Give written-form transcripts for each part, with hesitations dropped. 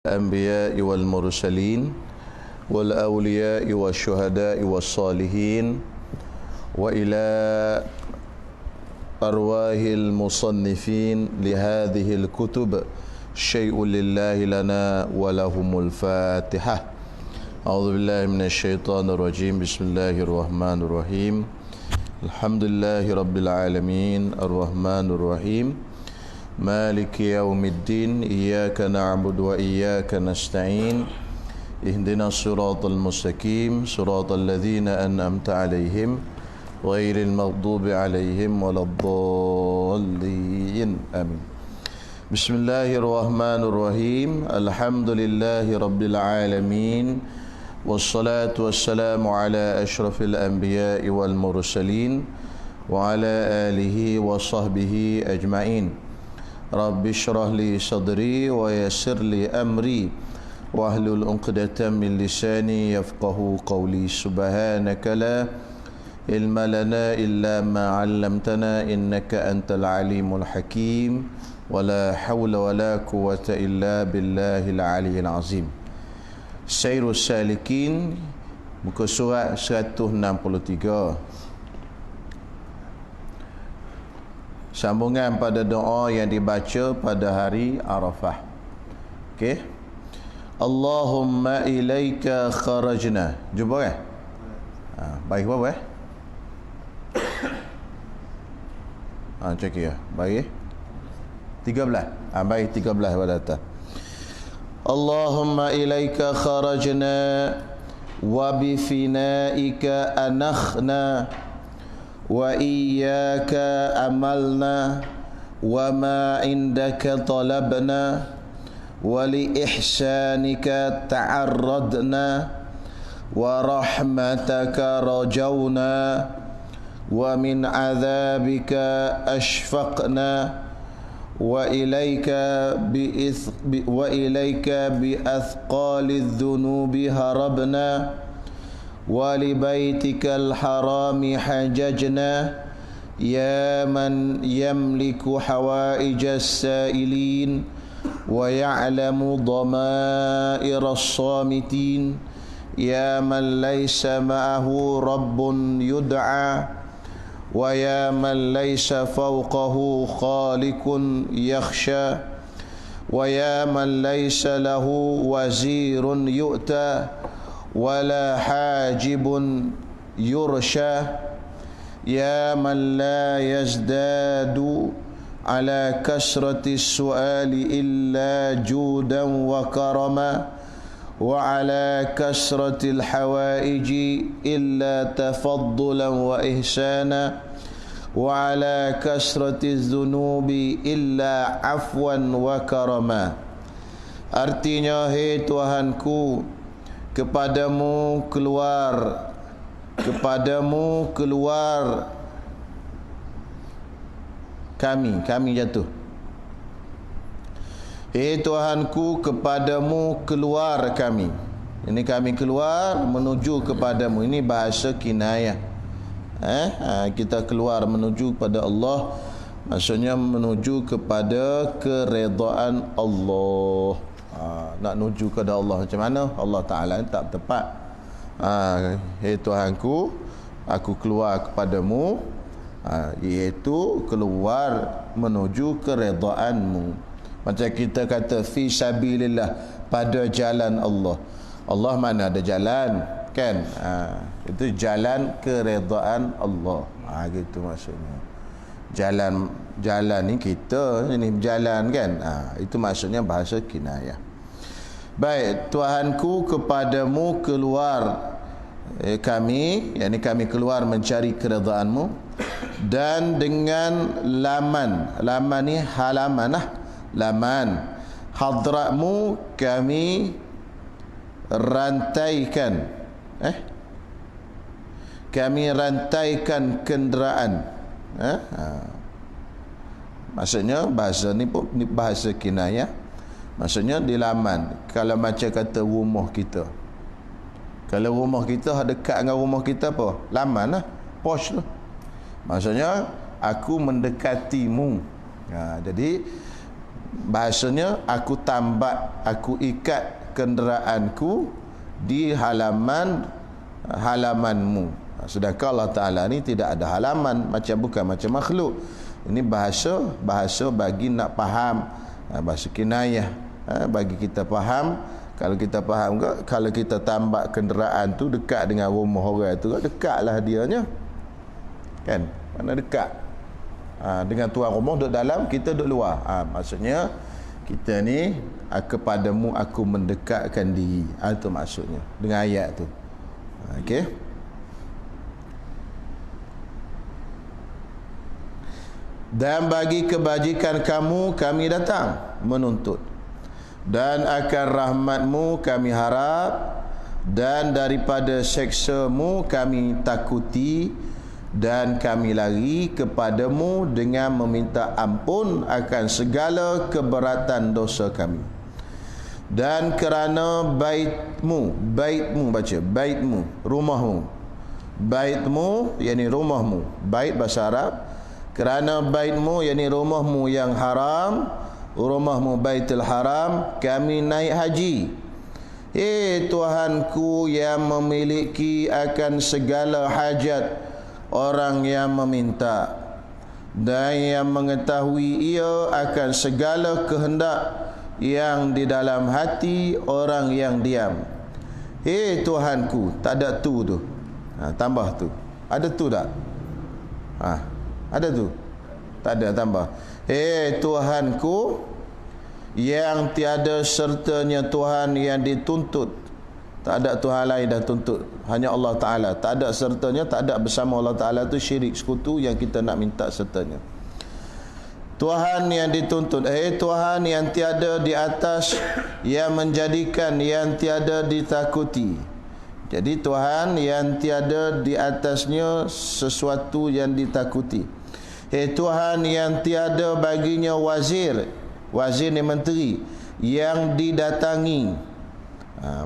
الأنبياء والمرسلين والأولياء والشهداء والصالحين وإلى أرواح المصنفين لهذه الكتب شيء لله لنا ولهم الفاتحة. أعوذ بالله من الشيطان الرجيم. بسم الله الرحمن الرحيم. الحمد لله رب العالمين الرحمن الرحيم مالك يوم الدين إياك نعبد وإياك نستعين اهدنا الصراط المستقيم صراط الذين أنعمت عليهم غير المغضوب عليهم ولا الضالين آمين. بسم الله الرحمن الرحيم. الحمد لله رب العالمين والصلاة والسلام على أشرف الأنبياء والمرسلين وعلى آله وصحبه أجمعين. رب اشرح لي صدري ويسر لي أمري واحلل عقدة من لساني يفقهوا قولي. سبحانك لا علم لنا إلا ما علمتنا إنك أنت العليم الحكيم ولا حول ولا قوة إلا بالله العلي العظيم. Sairus Salikin, muka surat 163. Sambungan pada doa yang dibaca pada hari Arafah. Okey. Allahumma ilaika kharajna. Jumpa kan? Baik apa cek ya. Baik. 13. Baik 13 pada atas. Allahumma ilaika kharajna wa bifinaika anakhna wa iyyaka amalna wa ma indaka talabna wa li ihsanika ta'arradna wa rahmataka rajawna wa min adhabika ashfaqna wa ilayka bi athqali dhunubi harabna wa li baitikal harami hajajna ya man yamliku hawaijas sailin wa ya'lamu dhamairas samitin ya man laysa ma'ahu rabbun yud'a wa ya man laysa fawqahu khaliqun yakhsha wa ya man laysa lahu wazirun yu'ta wala hajibun yursha ya man la yazdadu ala kasrati su'ali illa judan wa karama wa ala kasrati al-hawaiji illa tafaddulan wa ihsana wa ala kasrati az-zunubi illa afwan wa karama. Artinya, hai Tuhanku, kepadamu keluar kami jatuh. Tuhanku, kepadamu keluar kami. Ini kami keluar menuju kepadamu. Ini bahasa kinayah. Kita keluar menuju kepada Allah, maksudnya menuju kepada keredaan Allah. Nak menuju kepada Allah macam mana? Allah Ta'ala tak tepat. Tuhanku, aku keluar kepadamu, iaitu keluar menuju keredaanmu. Macam kita kata fi sabilillah, pada jalan Allah. Allah mana ada jalan, kan? Itu jalan keredaan Allah. Gitu maksudnya. Jalan ni kita ini jalan, kan? Itu maksudnya bahasa kinayah. Baik, Tuhanku, kepadamu keluar kami, yakni kami keluar mencari keredaanmu, dan dengan laman ni halaman laman hadratmu kami rantaikan kenderaan. Maksudnya bahasa ni pun bahasa kinayah. Maksudnya di laman. Kalau macam kata rumah kita, kalau rumah kita dekat dengan rumah kita apa? Laman lah, posh lah. Maksudnya aku mendekatimu. Jadi bahasanya aku tambat, aku ikat kenderaanku di halamanmu. Sedangkan Allah Ta'ala ni tidak ada halaman, bukan macam makhluk. Ini bahasa bagi nak faham, bahasa kinayah, bagi kita faham. Kalau kita faham ke, kalau kita tambak kenderaan tu dekat dengan rumah orang tu, dekatlah dianya. Kan? Mana dekat. Dengan tuan rumah duduk dalam, kita duduk luar. Maksudnya kita ni kepadamu aku mendekatkan diri. Itu maksudnya dengan ayat tu. Okey. Dan bagi kebajikan kamu kami datang menuntut, dan akan rahmatmu kami harap, dan daripada seksamu kami takuti, dan kami lari kepadamu dengan meminta ampun akan segala keberatan dosa kami. Dan kerana baitmu, rumahmu, yakni rumahmu, bait bahasa Arab, kerana baitmu yakni rumahmu yang haram, rumahmu Baitul Haram, kami naik haji. Tuhanku yang memiliki akan segala hajat orang yang meminta, dan yang mengetahui ia akan segala kehendak yang di dalam hati orang yang diam. Tuhanku, tak ada tu. Tambah tu. Ada tu tak? Ada tu? Tak ada, tambah. Tuhanku yang tiada sertanya Tuhan yang dituntut. Tak ada Tuhan lain dah tuntut, hanya Allah Ta'ala. Tak ada sertanya, tak ada bersama Allah Ta'ala. Tu syirik sekutu yang kita nak minta sertanya. Tuhan yang dituntut, Tuhan yang tiada di atas, yang menjadikan yang tiada ditakuti. Jadi Tuhan yang tiada di atasnya sesuatu yang ditakuti. Tuhan yang tiada baginya wazir ni menteri, yang didatangi.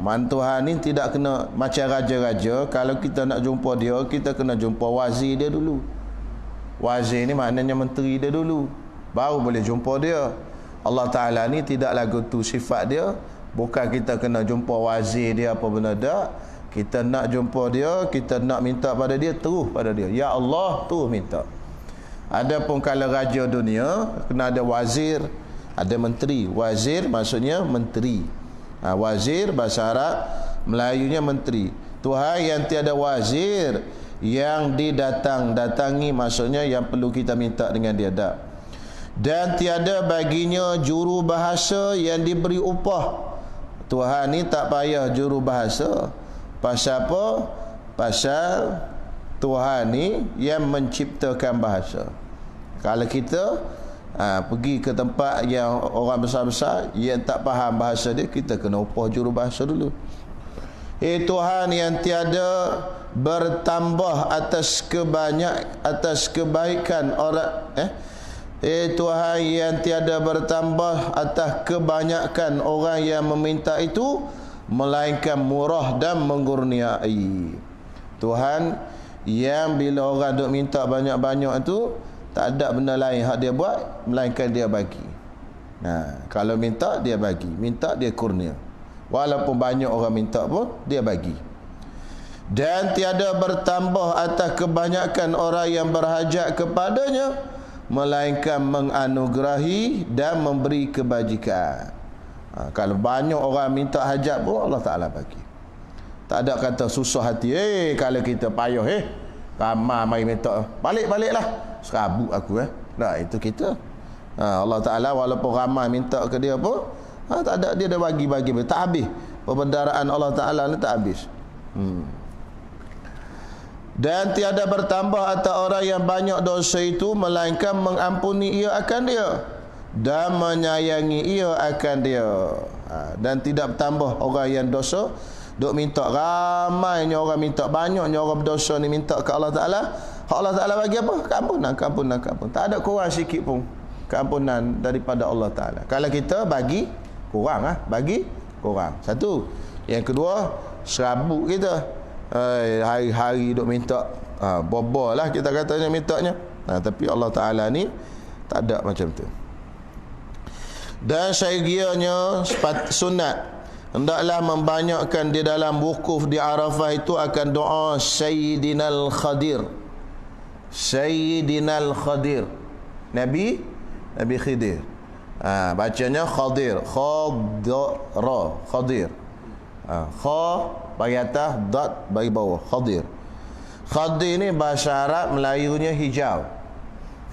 Tuhan ni tidak kena macam raja-raja. Kalau kita nak jumpa dia, kita kena jumpa wazir dia dulu. Wazir ni maknanya menteri dia dulu, baru boleh jumpa dia. Allah Ta'ala ni tidak lagu tu sifat dia. Bukan kita kena jumpa wazir dia apa benda dak. Kita nak jumpa dia, kita nak minta pada dia, terus pada dia. Ya Allah, terus minta. Adapun kalau raja dunia, kena ada wazir, ada menteri. Wazir maksudnya menteri. Wazir bahasa Arab, Melayunya menteri. Tuhan yang tiada wazir, yang datangi maksudnya yang perlu kita minta dengan dia dak. Dan tiada baginya juru bahasa yang diberi upah. Tuhan ni tak payah juru bahasa. Pasal apa? Pasal Tuhan ni yang menciptakan bahasa. Kalau kita pergi ke tempat yang orang besar-besar yang tak faham bahasa dia, kita kena upah juru bahasa dulu. Tuhan yang tiada bertambah atas kebaikan orang Tuhan yang tiada bertambah atas kebanyakan orang yang meminta itu, melainkan murah dan mengurniai. Tuhan yang bila orang duk minta banyak-banyak itu, tak ada benda lain hak dia buat melainkan dia bagi. Kalau minta dia bagi, minta dia kurnia. Walaupun banyak orang minta pun dia bagi. Dan tiada bertambah atas kebanyakan orang yang berhajat kepadanya, melainkan menganugerahi dan memberi kebajikan. Kalau banyak orang minta hajat pun Allah Ta'ala bagi. Tak ada kata susah hati. Kalau kita payah ramai mari minta, balik-baliklah, serabut aku Nah, itu kita. Allah Ta'ala walaupun ramai minta ke dia pun, tak ada, dia dah bagi-bagi, tak habis. Perbendaraan Allah Ta'ala ni tak habis. Dan tiada bertambah atas orang yang banyak dosa itu, melainkan mengampuni ia akan dia dan menyayangi ia akan dia. Dan tidak bertambah orang yang dosa, duk minta ramainya orang minta, banyaknya orang berdosa ni minta ke Allah Ta'ala. Allah Ta'ala bagi apa? Keampunan. Tak ada kurang sikit pun keampunan daripada Allah Ta'ala. Kalau kita bagi kurang, bagi kurang. Satu. Yang kedua, serabut kita. Hari-hari duk minta, bobol lah kita katanya mintanya. Tapi Allah Ta'ala ni tak ada macam tu. Dan syariahnya sunat, hendaklah membanyakkan di dalam wukuf di Arafah itu akan doa Sayyidinal Khadir. Sayyidinal Khadir, Nabi Khidir. Bacanya Khadir, Khadra, Khadir. Kha bagi atas, dot bagi bawah, Khadir. Khadir ni bahasa Arab, Melayunya hijau.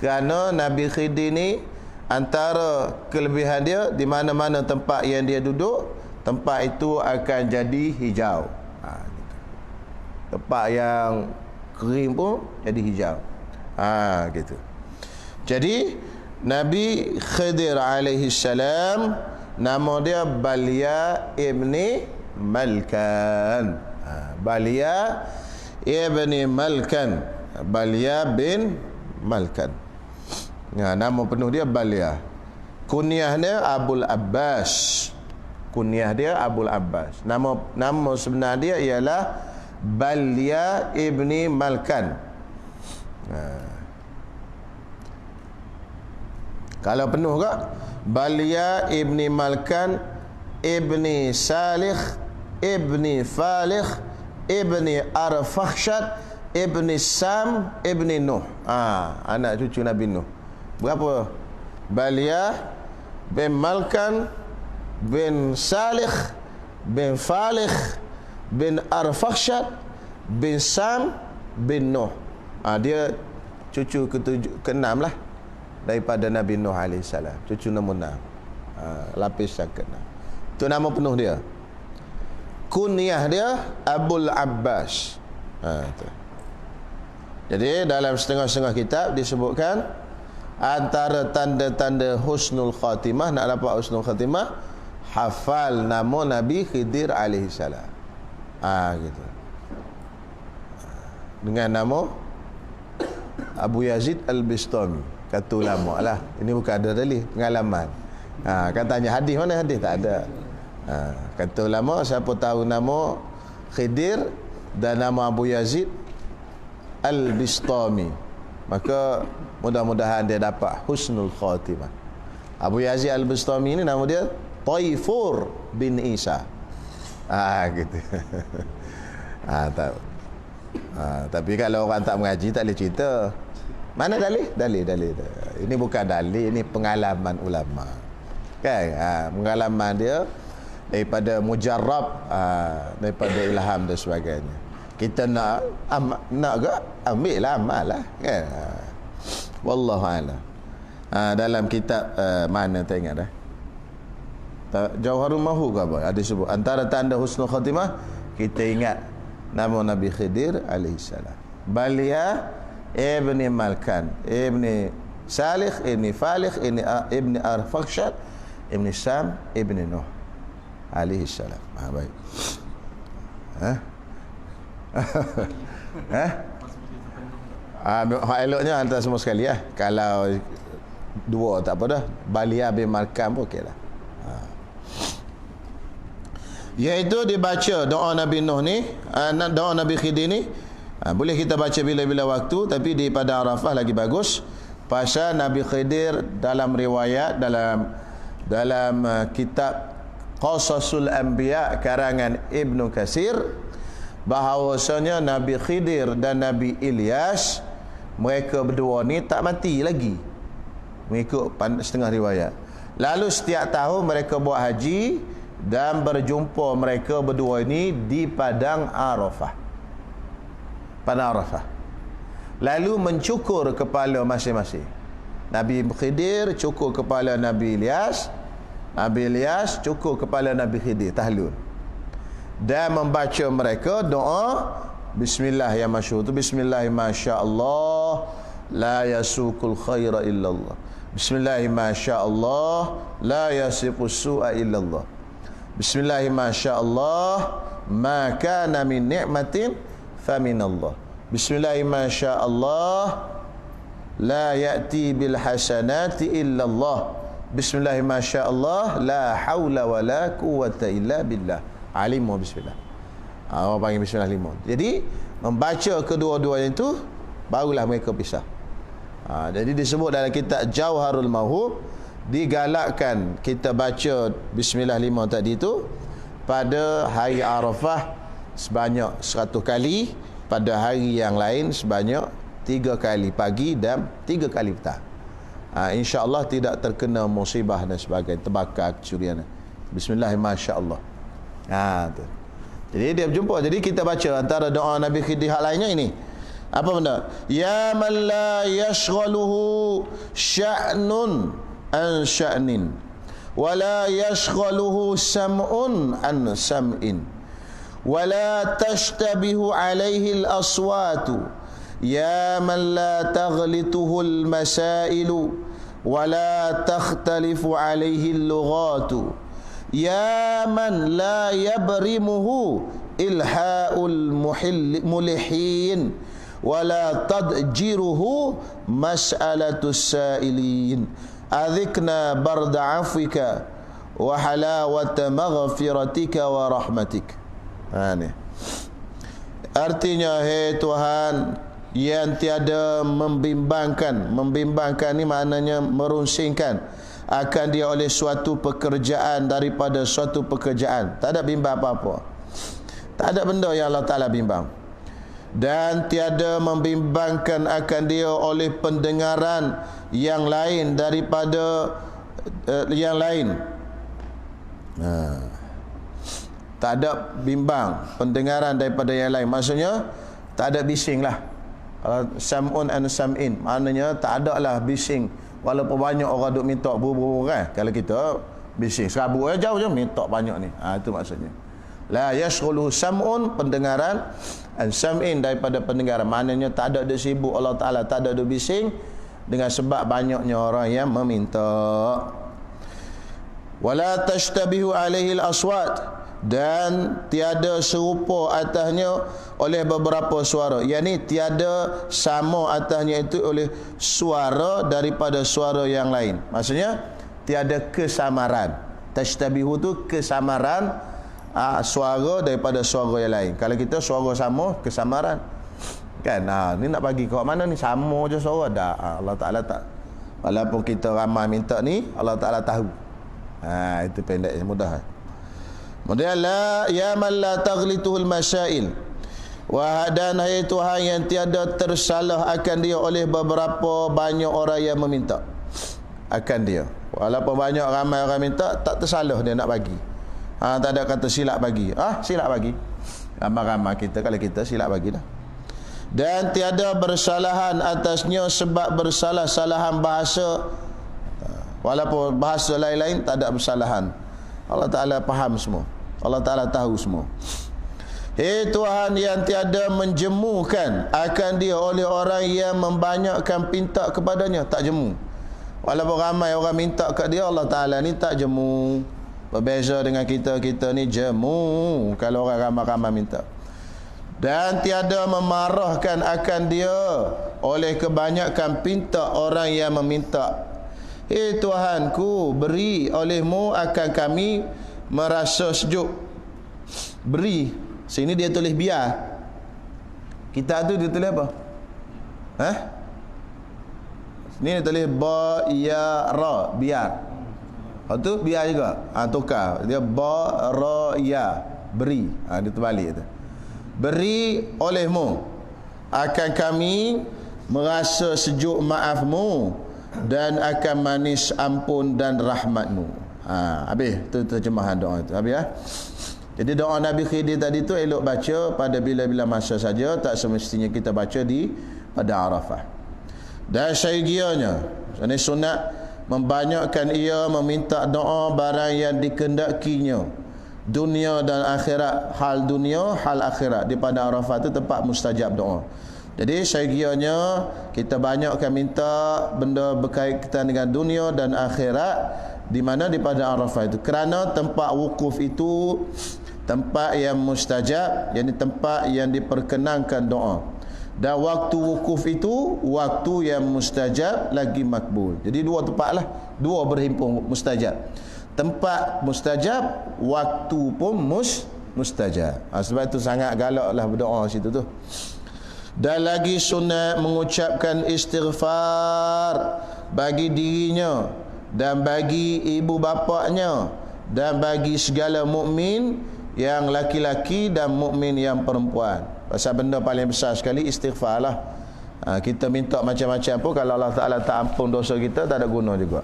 Kerana Nabi Khidir ni antara kelebihan dia, di mana-mana tempat yang dia duduk, tempat itu akan jadi hijau. Gitu. Tempat yang kering pun jadi hijau. Gitu. Jadi Nabi Khidir alaihi salam, nama dia Balya ibni Malkan. Balya ibni Malkan. Balya bin Malkan. Nama penuh dia Balya. Kunyah dia Abul Abbas. Kunyah dia Abul Abbas. Nama sebenar dia ialah Balya ibni Malkan. Kalau penuh ke Balya ibni Malkan ibni Salih ibni Falih ibni Arfakhshad ibni Sam ibni Nuh. Anak cucu Nabi Nuh. Berapa? Balya bin Malkan bin Salih bin Falih bin Arfakhshad bin Sam bin Nuh. Dia cucu ke-6 lah daripada Nabi Nuh AS. Cucu nombor 6. Lapis yang ke-6. Itu nama penuh dia. Kunyah dia Abul Abbas. Itu. Jadi dalam setengah-setengah kitab disebutkan antara tanda-tanda husnul khatimah, nak dapat husnul khatimah, hafal nama Nabi Khidir AS. Gitu. Dengan nama Abu Yazid Al-Bistami, kata ulama lah. Ini bukan ada dalil, pengalaman. Kan tanya hadis, mana hadis? Tak ada. Kata ulama, siapa tahu nama Khidir dan nama Abu Yazid Al-Bistami, maka mudah-mudahan dia dapat husnul khatimah. Abu Yazid Al-Bistami ini nama dia Taifur bin Isa. Gitu. Tahu. Tapi kalau orang tak mengaji tak boleh cerita. Mana dalil? Dalil. Ini bukan dalil, ini pengalaman ulama. Kan? Pengalaman dia daripada mujarrab, daripada ilham dan sebagainya. Kita nak ke? Ambil lah, amal lah. Kan? Wallahu a'lam. Dalam kitab mana tak ingat dah. Jauharul Mahu ke apa? Ada sebut antara tanda husnul khatimah, kita ingat nama Nabi Khidir alaihissalam. Balya ibni Malkan ibni Salih ibni Falih ibni Arfakhshad ibni Sam ibni Nuh alaihissalam. Baik. Eloknya hantar semua sekali . Kalau dua tak apa dah. Balya bin Malkan pun okey lah. Iaitu dibaca doa Nabi Nuh ni, doa Nabi Khidir ni, boleh kita baca bila-bila waktu, tapi di pada Arafah lagi bagus. Pasal Nabi Khidir dalam riwayat, dalam kitab Qasasul Anbiya karangan Ibnu Katsir, bahawasanya Nabi Khidir dan Nabi Ilyas, mereka berdua ni tak mati lagi, mengikut setengah riwayat. Lalu setiap tahun mereka buat haji dan berjumpa mereka berdua ini di padang Arafah. Padang Arafah. Lalu mencukur kepala masing-masing. Nabi Khidir cukur kepala Nabi Ilyas, Nabi Ilyas cukur kepala Nabi Khidir, tahlul. Dan membaca mereka doa bismillah yang masyhur tu, bismillah masyaallah la yasukul khaira illallah, bismillah masyaallah la yasiqus su'a illallah, bismillah masyaallah ma kana min ni'matin faminallah, bismillah masyaallah la ya'ti bil hasanati illallah, bismillah masyaallah la haula wala quwwata illa billah. Alimu bismillah. Orang panggil bismillah 5. Jadi membaca kedua-duanya itu barulah mereka pisah. Jadi disebut dalam kitab Jauharul Mahub, digalakkan kita baca Bismillah 5 tadi tu pada hari Arafah sebanyak 100 kali, pada hari yang lain sebanyak 3 kali pagi dan 3 kali petang. InsyaAllah tidak terkena musibah dan sebagainya, terbakar kecurian. Bismillah, masya-Allah. Tu. Jadi dia berjumpa. Jadi kita baca antara doa Nabi Khidir hak lainnya ini. Apa benda? Ya man la yashghaluhu sya'nun an sya'nin wa la yashghaluhu sam'un an sam'in wa la tashtabihu alaihi al-aswatu ya man la taghlituhu al-masailu wa la takhtalifu alaihi al-lughatu ya man la yabrimuhu ilha'ul mulihin wala tadjiruhu mas'alatus sa'ilin adhikna barda afwika wa halawata maghfiratika wa rahmatik. Ni artinya, hai Tuhan yang tiada membimbangkan ni maknanya merunsingkan akan dia oleh suatu pekerjaan daripada suatu pekerjaan. Tak ada bimbang apa-apa, tak ada benda yang Allah Ta'ala bimbang. Dan tiada membimbangkan akan dia oleh pendengaran yang lain daripada yang lain. Tak ada bimbang pendengaran daripada yang lain, maksudnya tak ada bising lah. Sam'un and sam'in, maknanya tak ada lah bising. Walaupun banyak orang duk minta buru-buru kan, kalau kita bising serabut jauh je minta banyak ni, itu maksudnya. La yashghulu sam'un, pendengaran, an sam'in, daripada pendengaran, maknanya tak ada sibuk Allah Ta'ala, tak ada bising dengan sebab banyaknya orang yang meminta. Wala tashtabihu alaihi al-aswat, dan tiada serupa atasnya oleh beberapa suara, yakni tiada sama atasnya itu oleh suara daripada suara yang lain, maksudnya tiada kesamaran. Tashtabihu tu kesamaran suara daripada suara yang lain. Kalau kita suara sama, kesamaran kan. Ni nak bagi kat mana ni, sama je suara dah. Allah Ta'ala tak, walaupun kita ramai minta ni, Allah Ta'ala tahu. Itu pendek, mudah. Kemudian la ya man la taghlituhul masail, dan hai Tuhan yang tiada tersalah akan dia oleh beberapa banyak orang yang meminta akan dia. Walaupun banyak ramai orang minta, tak tersalah dia nak bagi. Tak ada kata silap bagi. Silap bagi. Ramai-ramai kita, kalau kita silap bagi dah. Dan tiada bersalahan atasnya sebab bersalah-salahan bahasa. Walaupun bahasa lain-lain tak ada bersalahan. Allah Ta'ala faham semua, Allah Ta'ala tahu semua. Hei Tuhan yang tiada menjemukan akan dia oleh orang yang membanyakkan pinta kepadanya, tak jemu. Walaupun ramai orang minta kat dia, Allah Ta'ala ni tak jemu. Berbeza dengan kita ni jemu kalau orang ramai-ramai minta. Dan tiada memarahkan akan dia oleh kebanyakan pinta orang yang meminta. Hei Tuhanku, beri olehmu akan kami merasa sejuk. Beri, sini dia tulis biar. Kita tu dia tulis apa? Sini dia tulis ba ya ra, biar. Lepas tu biar juga. Tukar. Dia ba ra ya, beri. Dia terbalik tu. Beri olehmu akan kami merasa sejuk maafmu dan akan manis ampun dan rahmatmu. Habis tu terjemahan doa tu. Habis Jadi doa Nabi Khidir tadi tu elok baca pada bila-bila masa saja, tak semestinya kita baca pada Arafah. Dan syairgianya, ini sunat membanyakkan ia meminta doa barang yang dikendakinya, dunia dan akhirat, hal dunia, hal akhirat. Di pada Arafah tu tempat mustajab doa. Jadi syairgianya kita banyakkan minta benda berkaitan dengan dunia dan akhirat, di mana di pada Arafah itu, kerana tempat wukuf itu tempat yang mustajab, yakni tempat yang diperkenankan doa. Dan waktu wukuf itu waktu yang mustajab lagi makbul. Jadi dua tempat lah, dua berhimpun mustajab. Tempat mustajab, waktu pun mustajab. Sebab itu sangat galaklah berdoa situ tu. Dan lagi sunat mengucapkan istighfar bagi dirinya dan bagi ibu bapaknya, dan bagi segala mukmin yang laki-laki dan mukmin yang perempuan. Pasal benda paling besar sekali istighfar lah. Kita minta macam-macam pun kalau Allah Ta'ala tak ampun dosa kita, tak ada guna juga.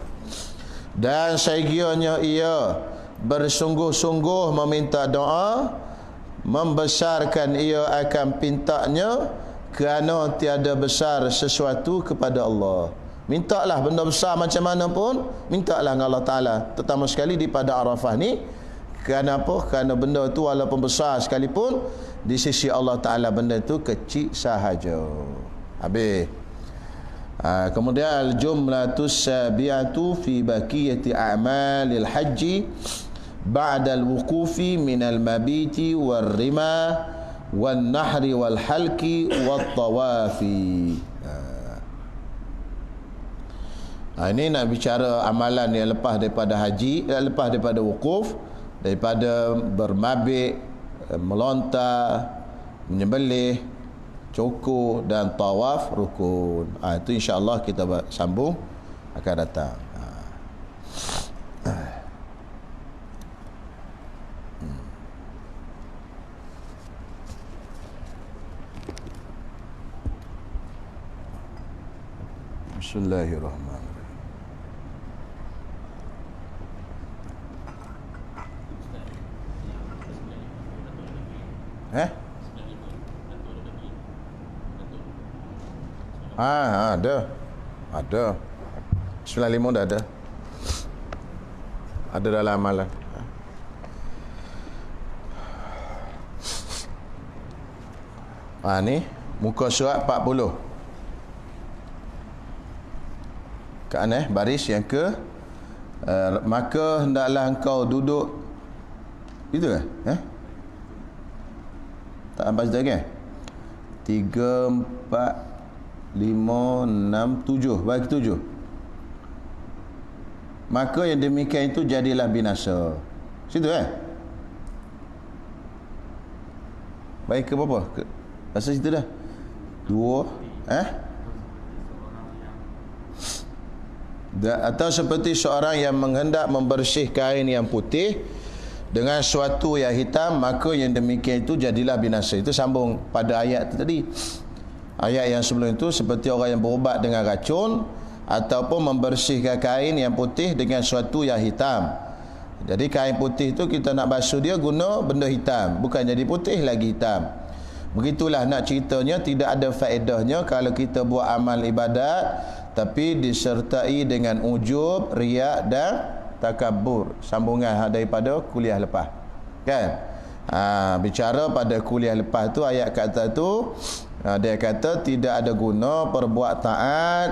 Dan sekiranya ia bersungguh-sungguh meminta doa, membesarkan ia akan pintanya, kerana tiada besar sesuatu kepada Allah. Mintalah benda besar macam mana pun, mintalah dengan Allah Ta'ala. Terutama sekali di pada Arafah ni. Kerana apa? Kerana benda itu walaupun besar sekalipun, di sisi Allah Ta'ala benda itu kecil sahaja. Habis. Kemudian al-jumlatus sabi'atu fi baqiyati a'malil haji ba'da al-wuqufi minal mabiti wal rima wal nahri wal halki wal tawafi. Ini nak bicara amalan yang lepas daripada haji, lepas daripada wukuf, daripada bermabit, melontar, menyembelih, cukur dan tawaf rukun. Itu insya-Allah kita sambung akan datang. Bismillahirrahmanirrahim. Ada 95 dah ada. Ada dalam amalan. Ni muka surat 40. Kan baris yang ke maka hendaklah engkau duduk. Itu ke? Tak ambil lagi. 3 4 5 6 7 bagi 7. Maka yang demikian itu jadilah binasa. Situ baik ke berapa? Rasa situ dah. 2 atau seperti seorang yang menghendak membersih kain yang putih dengan suatu yang hitam, maka yang demikian itu jadilah binasa. Itu sambung pada ayat itu tadi. Ayat yang sebelum itu, seperti orang yang berubat dengan racun ataupun membersihkan kain yang putih dengan suatu yang hitam. Jadi kain putih itu kita nak basuh dia guna benda hitam, bukan jadi putih lagi hitam. Begitulah nak ceritanya, tidak ada faedahnya kalau kita buat amal ibadat tapi disertai dengan ujub, riak dan takabur. Sambungan daripada kuliah lepas. Kan? Bicara pada kuliah lepas tu, ayat kata tu, dia kata tidak ada guna perbuat taat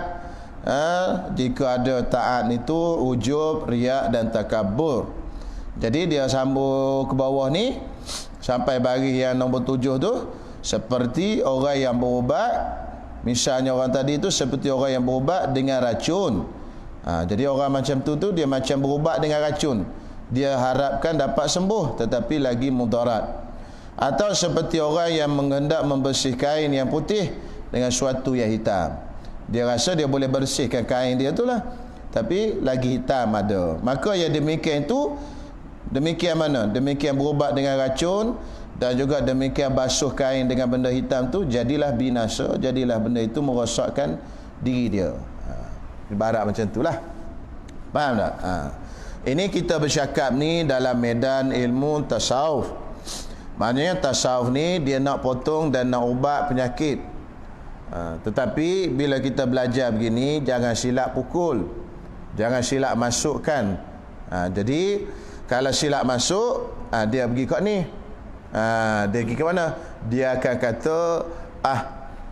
jika ada taat itu ujub, riak dan takabur. Jadi dia sambung ke bawah ni sampai baris yang nombor 7 tu, seperti orang yang berubat. Misalnya orang tadi tu seperti orang yang berubat dengan racun. Jadi orang macam tu dia macam berubat dengan racun. Dia harapkan dapat sembuh tetapi lagi mudarat. Atau seperti orang yang menghendak membersih kain yang putih dengan suatu yang hitam. Dia rasa dia boleh bersihkan kain dia tu lah, tapi lagi hitam ada. Maka yang demikian itu, demikian mana? Demikian berubat dengan racun dan juga demikian basuh kain dengan benda hitam tu, jadilah binasa, jadilah benda itu merosakkan diri dia. Ibarat macam itulah. Faham tak? Ini kita bercakap ni dalam medan ilmu tasawuf. Maknanya tasawuf ni dia nak potong dan nak ubat penyakit. Tetapi bila kita belajar begini, jangan silap pukul, jangan silap masukkan. Jadi kalau silap masuk, dia pergi kat ni, dia pergi ke mana? Dia akan kata,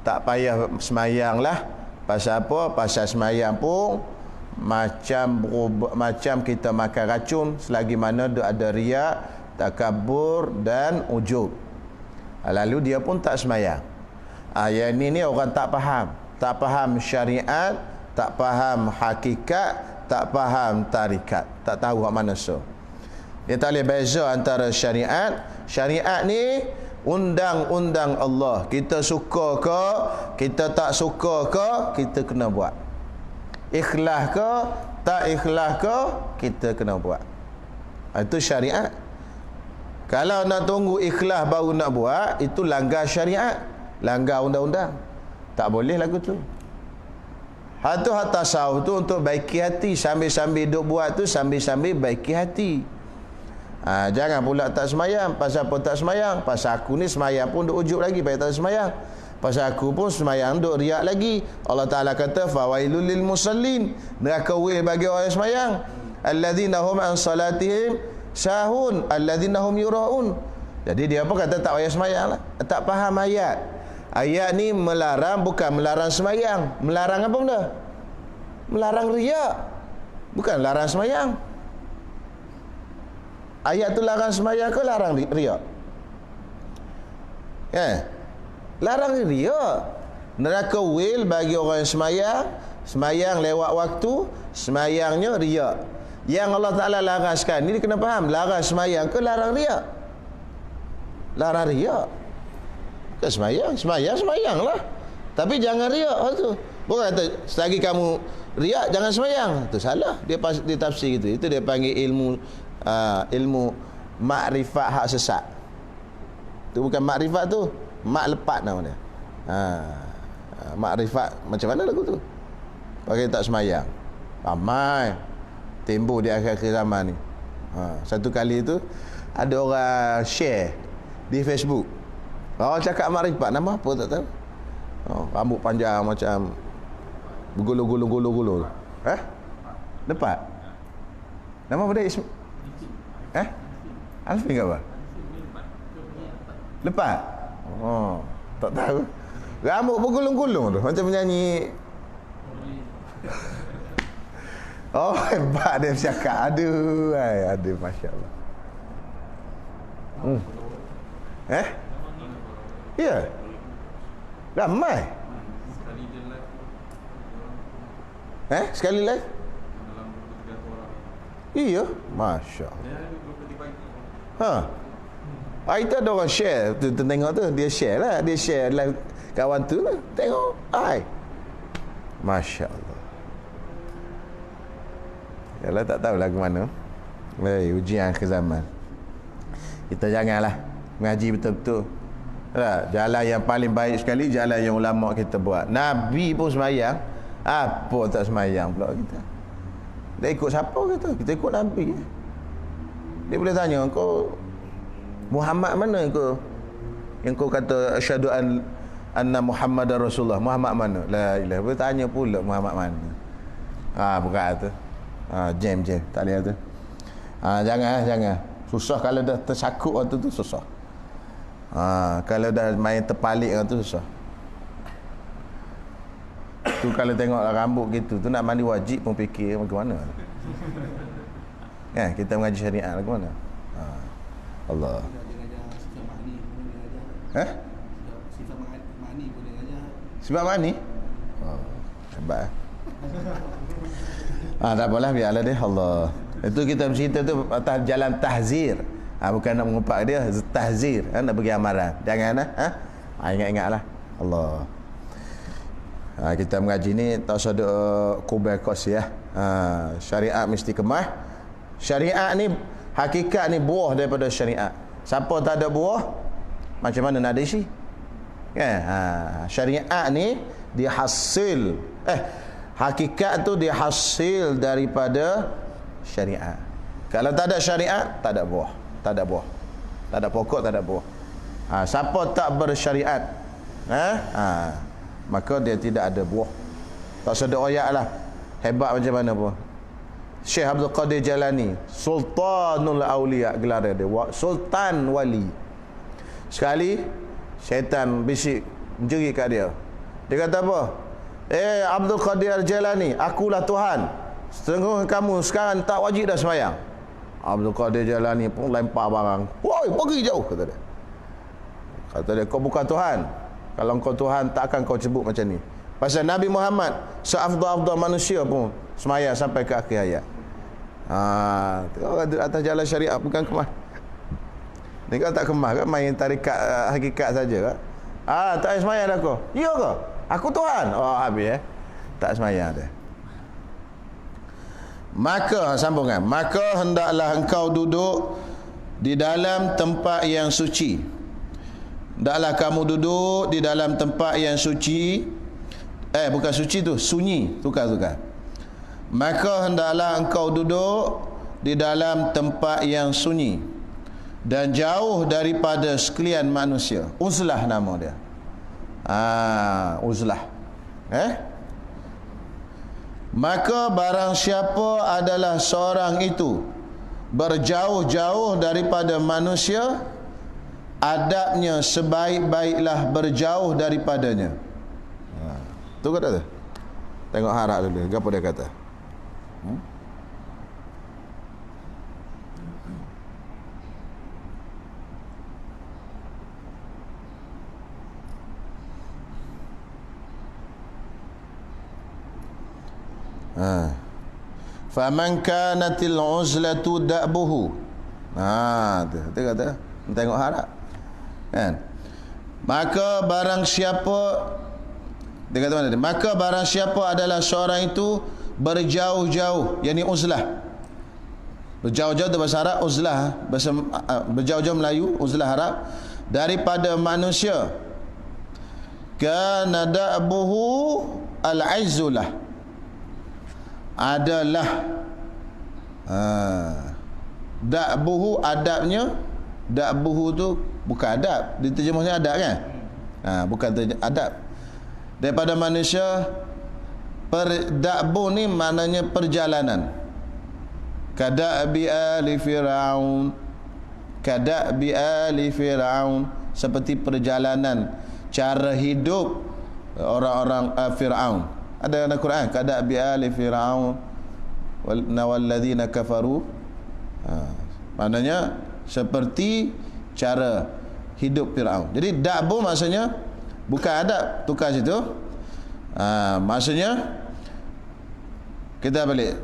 tak payah semayang lah. Pasal apa? Pasal semayang pun macam kita makan racun, selagi mana dia ada riak, takabur dan ujub. Lalu dia pun tak semayang. Yang ni orang tak faham syariat, tak faham hakikat, tak faham tarikat, tak tahu hak mana so. Dia tak boleh beza antara syariat. Syariat ni undang-undang Allah. Kita suka ke, kita tak suka ke, kita kena buat. Ikhlas ke, Tak ikhlas ke, kita kena buat. Itu syariat. Kalau nak tunggu ikhlas baru nak buat, itu langgar syariat, langgar undang-undang. Tak boleh lagu tu. Hak tasawuf tu untuk baiki hati. Sambil-sambil duk buat tu, sambil-sambil baiki hati. Jangan pula tak semayang. Pasal apa tak semayang? Pasal aku ni semayang pun duk ujuk lagi pasal tak semayang. Pasal aku pun semayang duk riak lagi. Allah Ta'ala kata, fawailul lil musallin, neraka wil bagi orang yang semayang. Alladzina hum an salatihim sahun, alladzina hum yura'un. Jadi dia apa kata tak payah semayang lah. Tak faham ayat. Ayat ni melarang, bukan melarang semayang. Melarang apa benda? Melarang riak, bukan larang semayang. Ayat tu larang semayang ke larang riak? Larang riak. Neraka wil bagi orang yang semayang. Semayang lewat waktu, semayangnya riak. Yang Allah Ta'ala larang sekarang ni kena faham, larang semayang ke larang riak? Larang riak. Bukan semayang lah, tapi jangan riak. Tu bukan kata selagi kamu riak jangan semayang. Tu salah. Dia tafsir gitu. Itu dia panggil ilmu makrifat hak sesat. Tu bukan makrifat tu, mak lepat nama dia. Makrifat macam mana lagu tu? Pakai tak semayang. Ramai timbul di akhir-akhir zaman ni. Satu kali tu ada orang share di Facebook. Orang cakap makrifat, nama apa tak tahu. Rambut panjang macam bergulung-gulung-gulung. Lepat. Nama apa dia? Alfin ke apa? Lepat. Tak tahu. Rambut bergulung-gulung tu macam penyanyi. Hebat dia bercakap. Aduh, masya-Allah. Ya. Ramai. Sekali live. Iya, masya-Allah. Itu ada orang share tu, tengok tu, dia share lah, dia share live kawan tu lah, tengok. Masya-Allah. Yalah, tak tahulah ke mana. Ujian akhir zaman. Kita janganlah mengaji betul-betul. Jalan yang paling baik sekali jalan yang ulama kita buat. Nabi pun semayang, apa tak semayang pula kita? Dia ikut siapa kata? Kita ikut Nabi. Dia boleh tanya, kau Muhammad mana yang kau kata asyhadu anna Muhammadar Rasulullah? Muhammad mana? La ilaha. Boleh tanya pula Muhammad mana? Bukan tu. Jam tak boleh tu. Jangan. Susah kalau dah tersakut waktu tu, susah. Kalau dah main terpalik tu susah. Tu kalau tengok rambut gitu tu nak mandi wajib pun fikir bagaimana. Kita mengaji syariat ke mana? Allah. Sifat mani? Hebat. Tak apalah, biarlah dia. Allah. Itu kita bercerita tu atas jalan tahzir. Bukan nak mengumpat dia, tahzir, nak bagi amaran. Jangan ingat-ingatlah. Allah. Kita mengaji ni tak usah ada kubur kos ya. Syariat mesti kemas. Syariat ni hakikat ni buah daripada syariat. Siapa tak ada buah, macam mana nak ada isi? Syariat ni dihasil. Hakikat tu dihasil daripada syariat. Kalau tak ada syariat, tak ada buah. Tak ada buah. Tak ada pokok, tak ada buah. Siapa tak bersyariat, maka dia tidak ada buah. Tak sedar oyak lah. Hebat macam mana pun. Syekh Abdul Qadir Jalani, Sultanul Aulia gelar dia. Sultan Wali. Sekali syaitan bisik menjerit kat dia. Dia kata apa? Abdul Qadir Jalani, akulah Tuhan. Setengah kamu sekarang tak wajib dah sembahyang. Abdul Qadir Jalani pun lempar barang. Woi, pergi jauh, kata dia. Kata dia, kau bukan Tuhan. Kalau kau Tuhan, takkan kau sebut macam ni. Pasal Nabi Muhammad seafdal-afdal manusia pun sembahyang sampai ke akhir hayat. Atas jalan syariat bukan kemas. Ni kau tak kemas kan, main tarikat hakikat saja kan. Tak payah sembahyang dah kau. Ya ke? Aku Tuhan. Habis tak sembahyang dah. Maka sambungan, maka hendaklah engkau duduk di dalam tempat yang suci. Hendaklah kamu duduk di dalam tempat yang suci. Bukan suci tu, sunyi. Tukar. Maka hendaklah engkau duduk di dalam tempat yang sunyi dan jauh daripada sekalian manusia. Uzlah nama dia. Uzlah. Maka barang siapa adalah seorang itu berjauh-jauh daripada manusia, adabnya sebaik-baiklah berjauh daripadanya. Tu kata tu. Tengok harap dulu. Apa dia kata? Faman kanatil uzlatu da'buhu. Tu kata. Tengok harap. Kan? Maka barang siapa, dia kata mana dia? Maka barang siapa adalah seorang itu berjauh-jauh, yakni uzlah. Berjauh-jauh tu bahasa Arab, uzlah. Berjauh-jauh Melayu, uzlah Arab, daripada manusia. Kana da'buhu al-izzulah. Adalah da'buhu, adabnya. Da'buhu tu bukan adab, diterjemahnya adab kan? Bukan adab. Daripada manusia, da'bu ni maknanya perjalanan. Kada'bi ali Fir'aun. Kada'bi ali Fir'aun, seperti perjalanan, cara hidup orang-orang Fir'aun. Ada dalam Quran, kada'bi ali Fir'aun walladzina kafaru. Maknanya seperti cara hidup Fir'aun. Jadi da'bu maksudnya bukan adab, tukar situ. Maksudnya kita balik.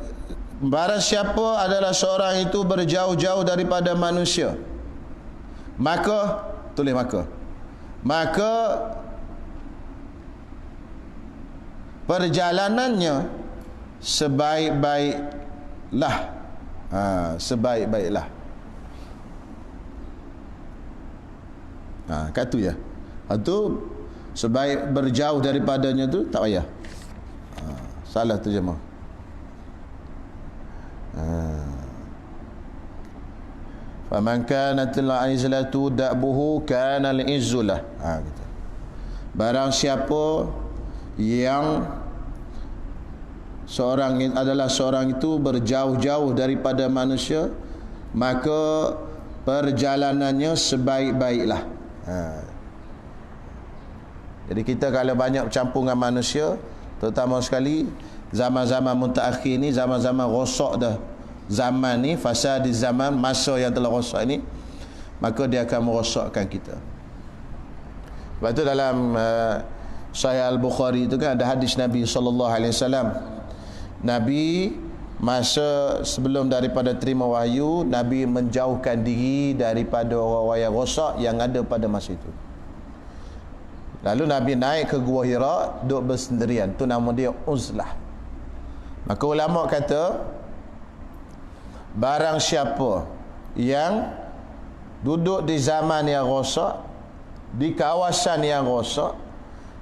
Barang siapa adalah seorang itu berjauh-jauh daripada manusia, maka tulis maka perjalanannya sebaik-baiklah. Sebaik-baiklah. Kat tu ya. Itu sebaik berjauh daripadanya tu tak payah. Salah terjemah. Faman kanatil izlatu da'buhu kana al-izzulah. Gitu. Barang siapa yang adalah seorang itu berjauh-jauh daripada manusia, maka perjalanannya sebaik-baiklah. Jadi kita kalau banyak bercampur dengan manusia, terutama sekali zaman-zaman mutaakhir ni, zaman-zaman rosak dah zaman ni, fasadi zaman, masa yang telah rosak ni, maka dia akan merosakkan kita. Sebab tu dalam Sahih Al-Bukhari tu kan ada hadis Nabi SAW. Nabi masa sebelum daripada terima wahyu, Nabi menjauhkan diri daripada orang-orang yang rosak yang ada pada masa itu. Lalu Nabi naik ke Gua Hira, duduk bersendirian. Tu nama dia uzlah. Maka ulama kata, barang siapa yang duduk di zaman yang rosak, di kawasan yang rosak,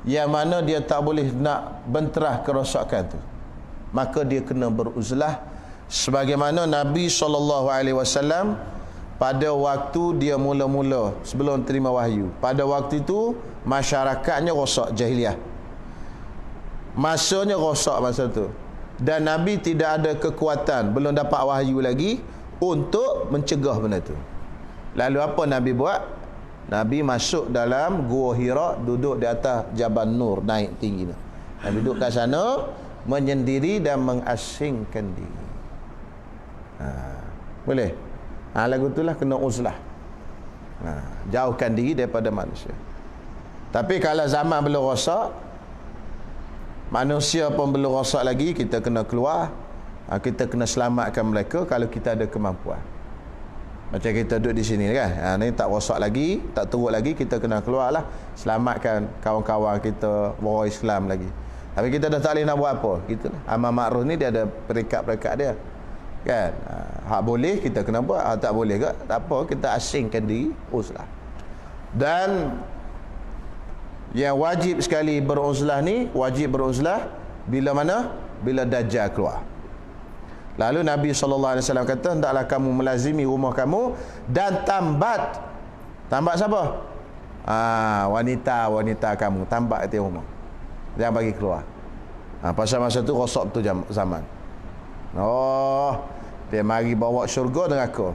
yang mana dia tak boleh nak benterah kerosakan tu, maka dia kena beruzlah. Sebagaimana Nabi SAW pada waktu dia mula-mula sebelum terima wahyu, pada waktu itu masyarakatnya rosak jahiliah, masanya rosak masa tu, dan Nabi tidak ada kekuatan, belum dapat wahyu lagi untuk mencegah benda tu. Lalu apa Nabi buat? Nabi masuk dalam Gua Hira, duduk di atas Jabal Nur, naik tinggi tu. Nabi duduk kat sana, menyendiri dan mengasingkan diri. Boleh? Lagu itulah kena uzlah. Jauhkan diri daripada manusia. Tapi kalau zaman belum rosak, manusia pun belum rosak lagi, kita kena keluar. Kita kena selamatkan mereka kalau kita ada kemampuan. Macam kita duduk di sini kan, ni tak rosak lagi, tak teruk lagi, kita kena keluarlah, selamatkan kawan-kawan kita, orang Islam lagi. Tapi kita dah tak boleh nak buat apa. Gitulah. Amal makruf ni dia ada peringkat-peringkat dia. Kan? Hak boleh kita kena buat, hak tak boleh ke tak apa, kita asingkan diri, uzlah. Dan yang wajib sekali beruzlah ni, wajib beruzlah bila mana? Bila Dajjal keluar. Lalu Nabi SAW kata, hendaklah kamu melazimi rumah kamu dan tambat. Tambat siapa? Wanita kamu, tambat di rumah, jangan bagi keluar. Pasal masa tu rosak tu zaman. Dia mari bawa syurga neraka.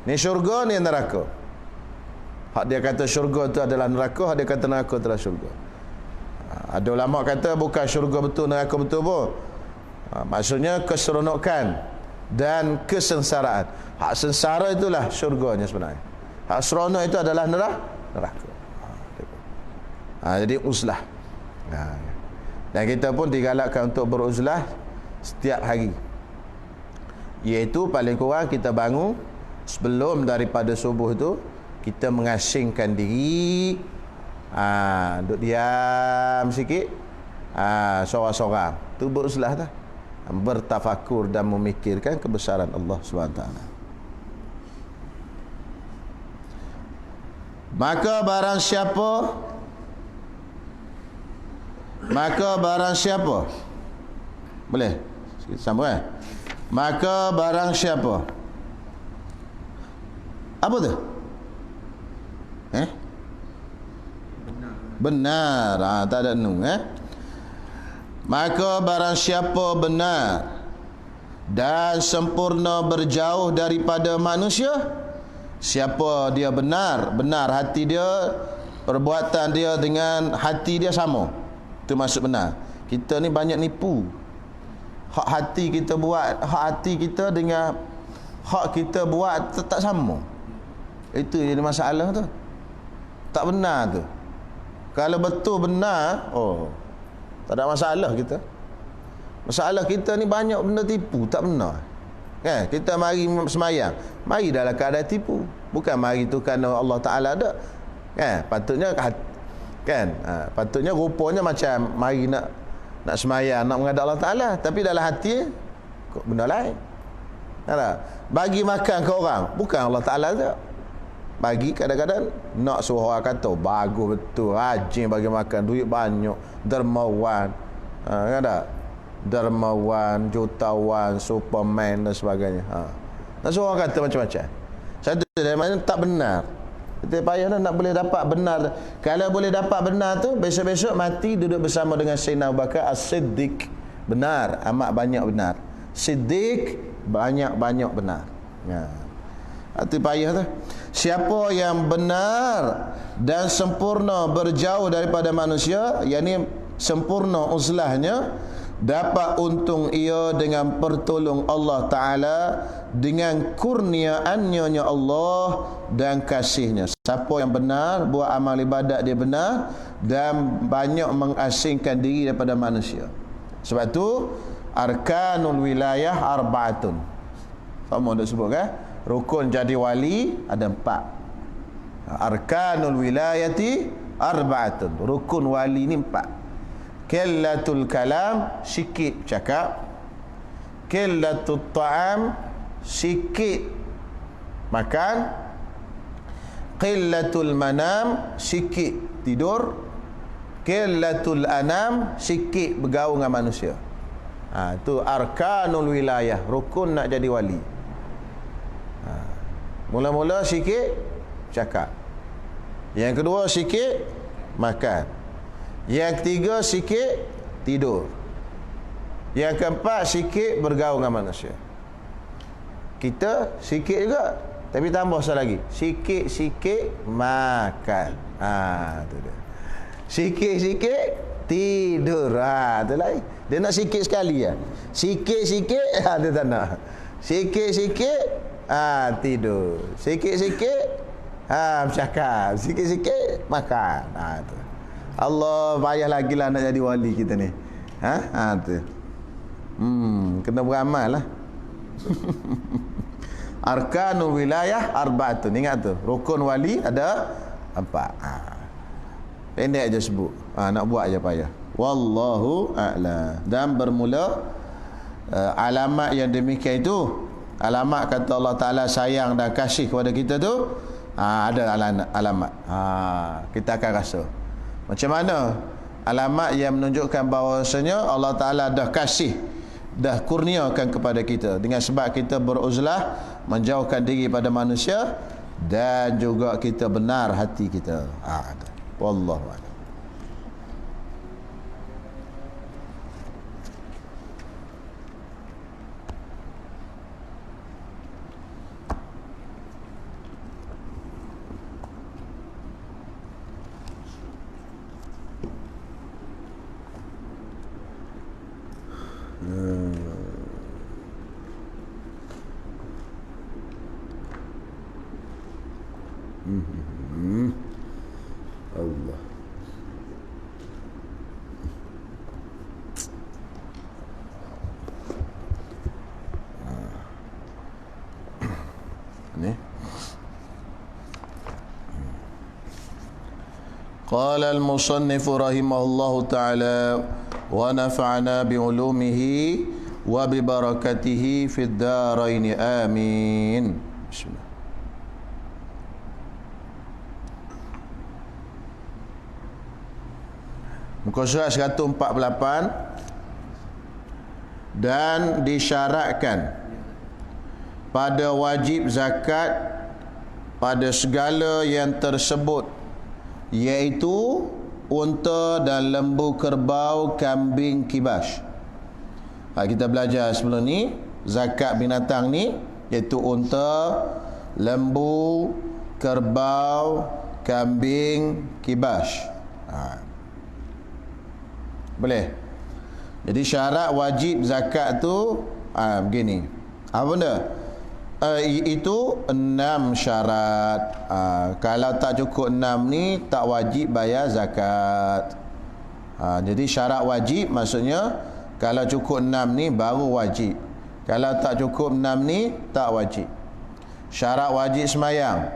Ni syurga, ni neraka. Hak dia kata syurga tu adalah neraka, hak dia kata neraka adalah syurga. Ada ulama kata bukan syurga betul, neraka betul pun. Maksudnya keseronokan dan kesengsaraan. Hak sengsara itulah syurganya sebenarnya. Hak seronok itu adalah neraka. Jadi uzlah. Dan kita pun digalakkan untuk beruzlah setiap hari. Iaitu paling kurang kita bangun sebelum daripada subuh tu, kita mengasingkan diri, duduk diam sikit, sorang-sorang. Tu beruzlah dah. Bertafakur dan memikirkan kebesaran Allah SWT. Maka barang siapa boleh sambung maka barang siapa apa tu benar tak ada nu maka barang siapa benar dan sempurna berjauh daripada manusia. Siapa dia benar hati dia, perbuatan dia dengan hati dia sama, itu maksud benar. Kita ni banyak nipu. Hak hati kita buat, hak hati kita dengan hak kita buat tak sama. Itu jadi masalah tu. Tak benar tu. Kalau betul benar, tak ada masalah kita. Masalah kita ni banyak benda tipu, tak benar. Kan? Kita mari semayang, mari dalam keadaan tipu. Bukan mari tu kerana Allah Ta'ala ada. Kan? Patutnya patutnya rupanya macam mari nak semayang, nak menghadap Allah Ta'ala, tapi dalam hati kok benda lain. Bagi makan ke orang, bukan Allah Ta'ala ada. Bagi kadang-kadang nak suruh orang kata bagus betul, rajin bagi makan, duit banyak, dermawan, kan tak? Dermawan, jutawan, superman dan sebagainya. Nak suruh orang kata macam-macam. Satu dari mana tak benar. Kita payah nak boleh dapat benar. Kalau boleh dapat benar tu, besok-besok mati duduk bersama dengan Sayyidina Abu Bakar As-Siddiq. Benar, amat banyak benar. Siddiq, banyak-banyak benar. Itu payah tu. Siapa yang benar dan sempurna berjauh daripada manusia, yakni sempurna uzlahnya, dapat untung ia dengan pertolong Allah Ta'ala, dengan kurniaannya Allah dan kasihnya. Siapa yang benar, buat amal ibadat dia benar dan banyak mengasingkan diri daripada manusia. Sebab tu arkanul wilayah arba'atun. Sama ada sebut kan? Rukun jadi wali ada 4. Arkanul wilayati arba'atun. Rukun wali ni 4. Qillatul kalam, sikit cakap. Qillatul ta'am, sikit makan. Qillatul manam, sikit tidur. Qillatul anam, sikit bergaul dengan manusia. Itu arkanul wilayah, rukun nak jadi wali. Mula-mula sikit cakap. Yang kedua sikit makan. Yang ketiga sikit tidur. Yang keempat sikit bergaul dengan manusia. Kita sikit juga, tapi tambah satu lagi, sikit-sikit makan. Tu dia. Sikit-sikit tidur. Tu lain. Dia nak sikit sekali ya. Sikit-sikit dia tak nak. Sikit-sikit tidur. Sikit-sikit bercakap. Sikit-sikit makan. Tu. Allah, payah lagi lah nak jadi wali kita ni. Tu. Kena beramal lah. Arkanul wilayah arba'atun. Ingat tu, rukun wali ada 4. Pendek je sebut. Nak buat je payah. Wallahu a'lam. Dan bermula alamat yang demikian itu alamat kata Allah Ta'ala sayang dan kasih kepada kita tu, ada alamat. Kita akan rasa. Macam mana? Alamat yang menunjukkan bahawasanya Allah Ta'ala dah kasih, dah kurniakan kepada kita dengan sebab kita beruzlah, menjauhkan diri pada manusia, dan juga kita benar hati kita. Wallahu a'lam. Allah. Ni. Qala al-musannif rahimahullahu ta'ala wa nafa'ana bi'ulumihi wa bi barakatihi fid darain amin. Bismillah. Muka surat 148. Dan disyaratkan pada wajib zakat pada segala yang tersebut, iaitu unta dan lembu kerbau, kambing kibas. Kita belajar sebelum ni zakat binatang ni, iaitu unta, lembu, kerbau, kambing kibas. Boleh. Jadi syarat wajib zakat tu begini. Apa benda? Itu 6 syarat. Kalau tak cukup 6 ni, tak wajib bayar zakat. Jadi syarat wajib maksudnya kalau cukup 6 ni baru wajib. Kalau tak cukup 6 ni, tak wajib. Syarat wajib semayang.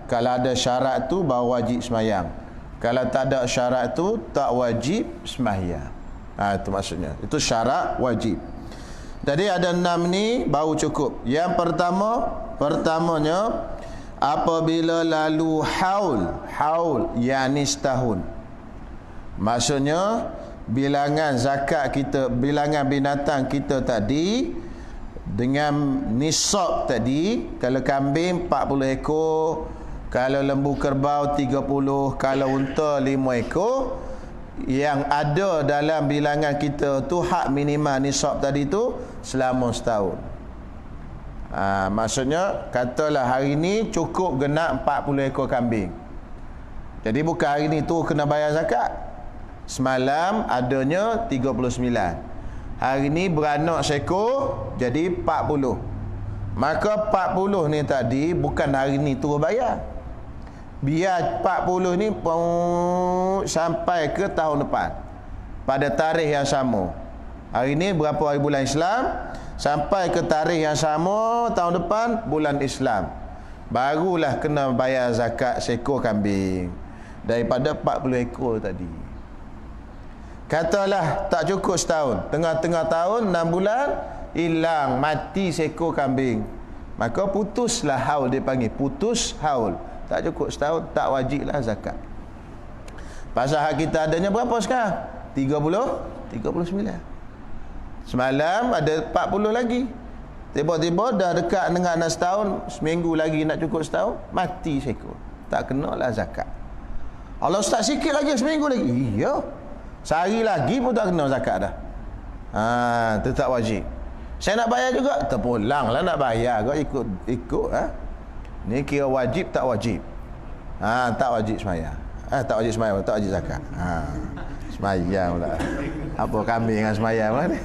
Kalau ada syarat tu baru wajib semayang. Kalau tak ada syarat tu, tak wajib sembahyang. Itu maksudnya. Itu syarat wajib. Jadi ada 6 ni baru cukup. Yang pertamanya apabila lalu haul yakni setahun. Maksudnya bilangan zakat kita, bilangan binatang kita tadi dengan nisab tadi, kalau kambing 40 ekor, kalau lembu kerbau 30, kalau unta 5 ekor, yang ada dalam bilangan kita tu hak minimal nisab tadi tu selama setahun. Maksudnya katalah hari ni cukup genap 40 ekor kambing. Jadi bukan hari ni tu kena bayar zakat. Semalam adanya 39. Hari ni beranak seekor jadi 40. Maka 40 ni tadi bukan hari ni tu bayar. Biar 40 ni sampai ke tahun depan pada tarikh yang sama. Hari ni berapa hari bulan Islam, sampai ke tarikh yang sama tahun depan bulan Islam, barulah kena bayar zakat seekor kambing daripada 40 ekor tadi. Katalah tak cukup setahun, tengah-tengah tahun 6 bulan hilang, mati seekor kambing, maka putuslah haul, dia panggil putus haul. Tak cukup setahun, tak wajiblah zakat. Pasal hak kita adanya berapa sekarang? 39. Semalam ada 40 lagi. Tiba-tiba dah dekat dengan nak setahun, seminggu lagi nak cukup setahun, mati seekor. Tak kenalah zakat. Allah start sikit lagi, seminggu lagi. Iya. Sehari lagi pun tak kena zakat dah. Itu tak wajib. Saya nak bayar juga, terpulanglah nak bayar kau ikut ni kira wajib tak wajib. Tak wajib sembahyang. Tak wajib sembahyang, tak wajib zakat. Sembahyang pula. Apa kambing dengan sembahyang mana ni?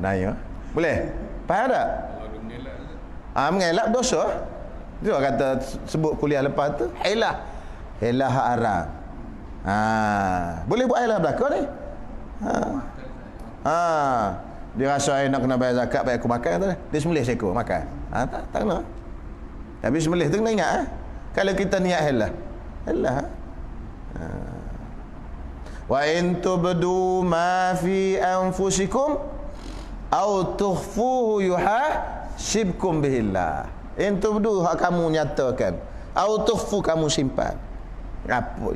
Naya. Boleh? Faham tak? Mengelak dosa. Dia kata sebut kuliah lepas tu, helah hak haram. Boleh buat helah belakang ni. Dia rasa nak kena bayar zakat, bayar aku makan tu. Dia sembelih seekor makan. Tak kena. Habis sembelih tu kena ingat kalau kita niat helah. Wa in tubdu ma fi anfusikum au tukhfuhu yuhasibkum bihillah. In tubdu hak kamu nyatakan, au tukhfu kamu simpan. Apa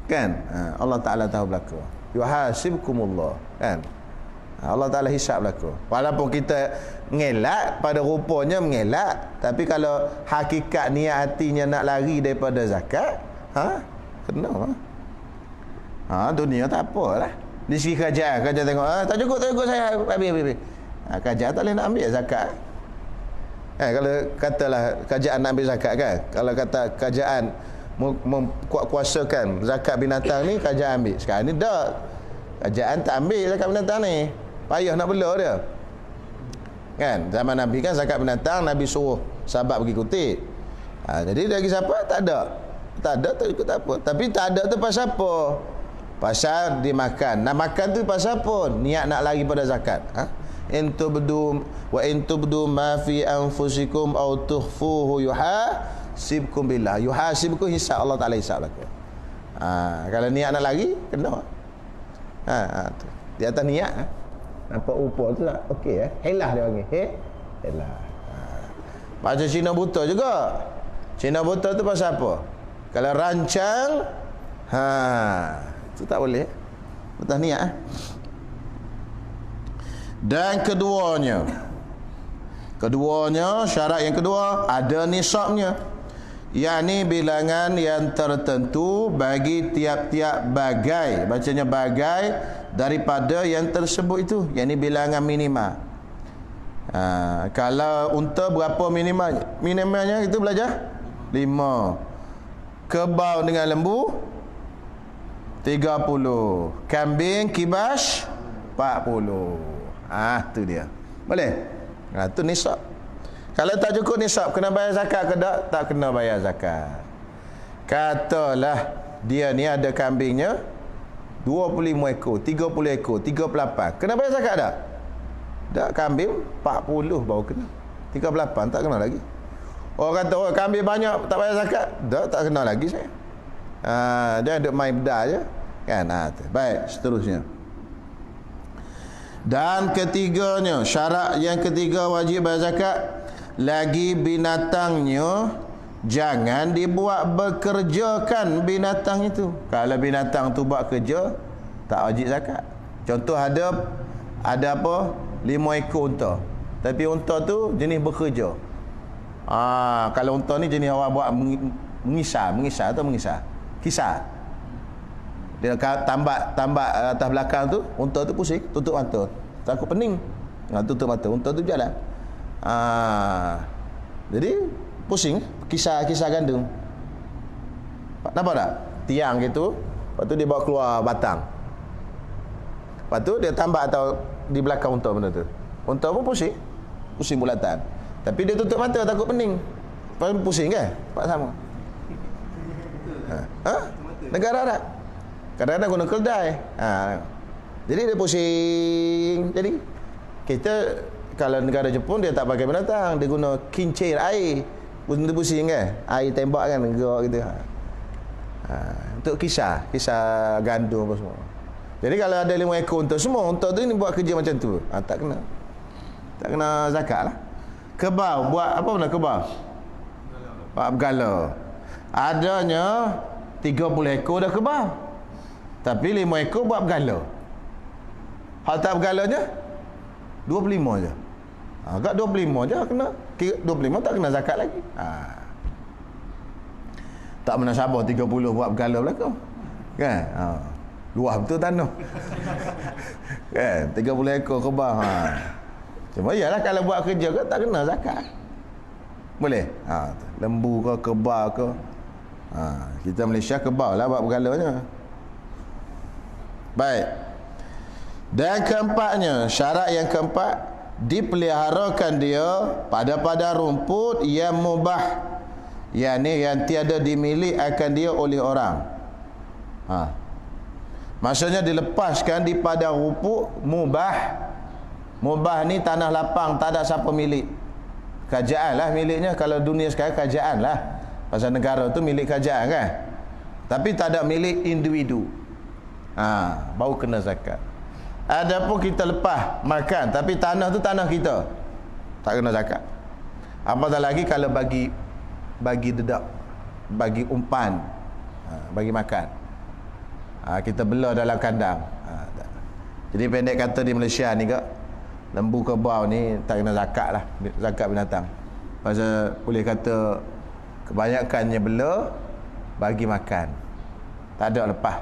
kan? Allah Taala tahu berlaku. Yuhasibkumullah kan? Allah Taala hisab berlaku. Walaupun kita ngelak pada rupanya mengelak, tapi kalau hakikat niat hatinya nak lari daripada zakat, kena. Dunia tak apalah. Di segi kerajaan tengok, tak cukup saya habis. Kerajaan tak boleh nak ambil zakat. Kalau katalah kerajaan nak ambil zakat kan, kalau kata kerajaan memkuatkuasakan zakat binatang ni, kerajaan ambil. Sekarang ni dah kerajaan tak ambil zakat binatang ni, payah nak bela dia kan. Zaman Nabi kan zakat binatang Nabi suruh sahabat pergi kutip. Jadi dari siapa? Tak ada tak ikut tak apa. Tapi tak ada tu pasal apa? Pasal dimakan. Nak makan tu pasal apa? Niat nak lari pada zakat. In tubdu ma fi anfusikum aw tukhfuhu yuhasibkum billah. Yuhasibkum hisab, Allah Taala hisab laku. Kalau niat nak lari kena. Tu. Di atas niat nampak upah tu tak okey helah dia panggil. Helah. Macam Cina buta juga. Cina buta tu pasal apa? Kalau rancang itu tak boleh. Atas niat. Dan keduanya syarat yang kedua ada nisabnya, yakni bilangan yang tertentu bagi tiap-tiap bagai, bacanya bagai daripada yang tersebut itu, yakni bilangan minimal. Kalau unta berapa minimalnya itu belajar 5, kebau dengan lembu 30, kambing kibas 40. Tu dia. Boleh? Tu nisab. Kalau tak cukup nisab, kena bayar zakat ke tak? Tak kena bayar zakat. Katalah dia ni ada kambingnya 25 ekor, 30 ekor, 38. Kena bayar zakat tak? Tak, kambing 40 baru kena. 38 tak kena lagi. Orang kata, kambing banyak tak bayar zakat. Tak kena lagi saya. Dia duk main beda je. Kan? Baik, seterusnya. Dan ketiganya, syarat yang ketiga wajib bayar zakat, lagi binatangnya jangan dibuat bekerjakan binatang itu. Kalau binatang tu buat kerja, tak wajib zakat. Contoh ada apa? 5 ekor unta. Tapi unta tu jenis bekerja. Kalau unta ni jenis orang buat mengisar atau mengisar. Kisar. Dia tambak atas belakang tu, unta tu pusing, tutup mata. Takut pening. Tutup mata, unta tu jalan. Jadi pusing, kisar gandum. Nampak tak? Tiang gitu, lepas tu dia bawa keluar batang. Lepas tu dia tambak atau di belakang unta benda tu. Unta pun pusing bulatan. Tapi dia tutup mata takut pening. Pusing kan? Pak sama. Negara Arab kadang-kadang guna keldai. Jadi dia pusing. Jadi kita kalau negara Jepun dia tak pakai binatang, dia guna kincir air. Dia pusing kan? Air tembak kan gerak gitu. Untuk kisar gandum apa semua. Jadi kalau ada 5 ekor unta semua, unta tu ni buat kerja macam tu. Tak kena zakat lah. Kebau buat apa benda kebau? Buat bergala. Adanya 30 ekor dah kebau. Tapi 5 ekor buat bergala. Hal tak bergalanya 25 je. Agak 25 je kena. 25 tak kena zakat lagi. Tak pernah sabar 30 buat bergala belakang. Kan? Luas betul tanah. Kan? 30 ekor kebau. Cuma iyalah kalau buat kerja ke tak kena zakat. Boleh? Lembu ke kebau ke. Kita Malaysia kebau lah buat bergalanya. Baik. Dan keempatnya, syarat yang keempat, dipeliharakan dia pada rumput yang mubah, yakni yang tiada dimiliki akan dia oleh orang. Maksudnya dilepaskan di padang rumput mubah. Mubah ni tanah lapang, tak ada siapa milik. Kerajaan lah miliknya. Kalau dunia sekarang kerajaan lah. Pasal negara tu milik kerajaan kan. Tapi tak ada milik individu. Baru kena zakat. Adapun kita lepas makan, tapi tanah tu tanah kita, tak kena zakat. Apatah lagi kalau bagi dedak, bagi umpan, bagi makan. Kita bela dalam kandang. Jadi pendek kata di Malaysia ni ke, lembu kerbau ni tak kena zakat lah, zakat binatang. Pasal boleh kata kebanyakannya bela bagi makan. Tak ada lepas.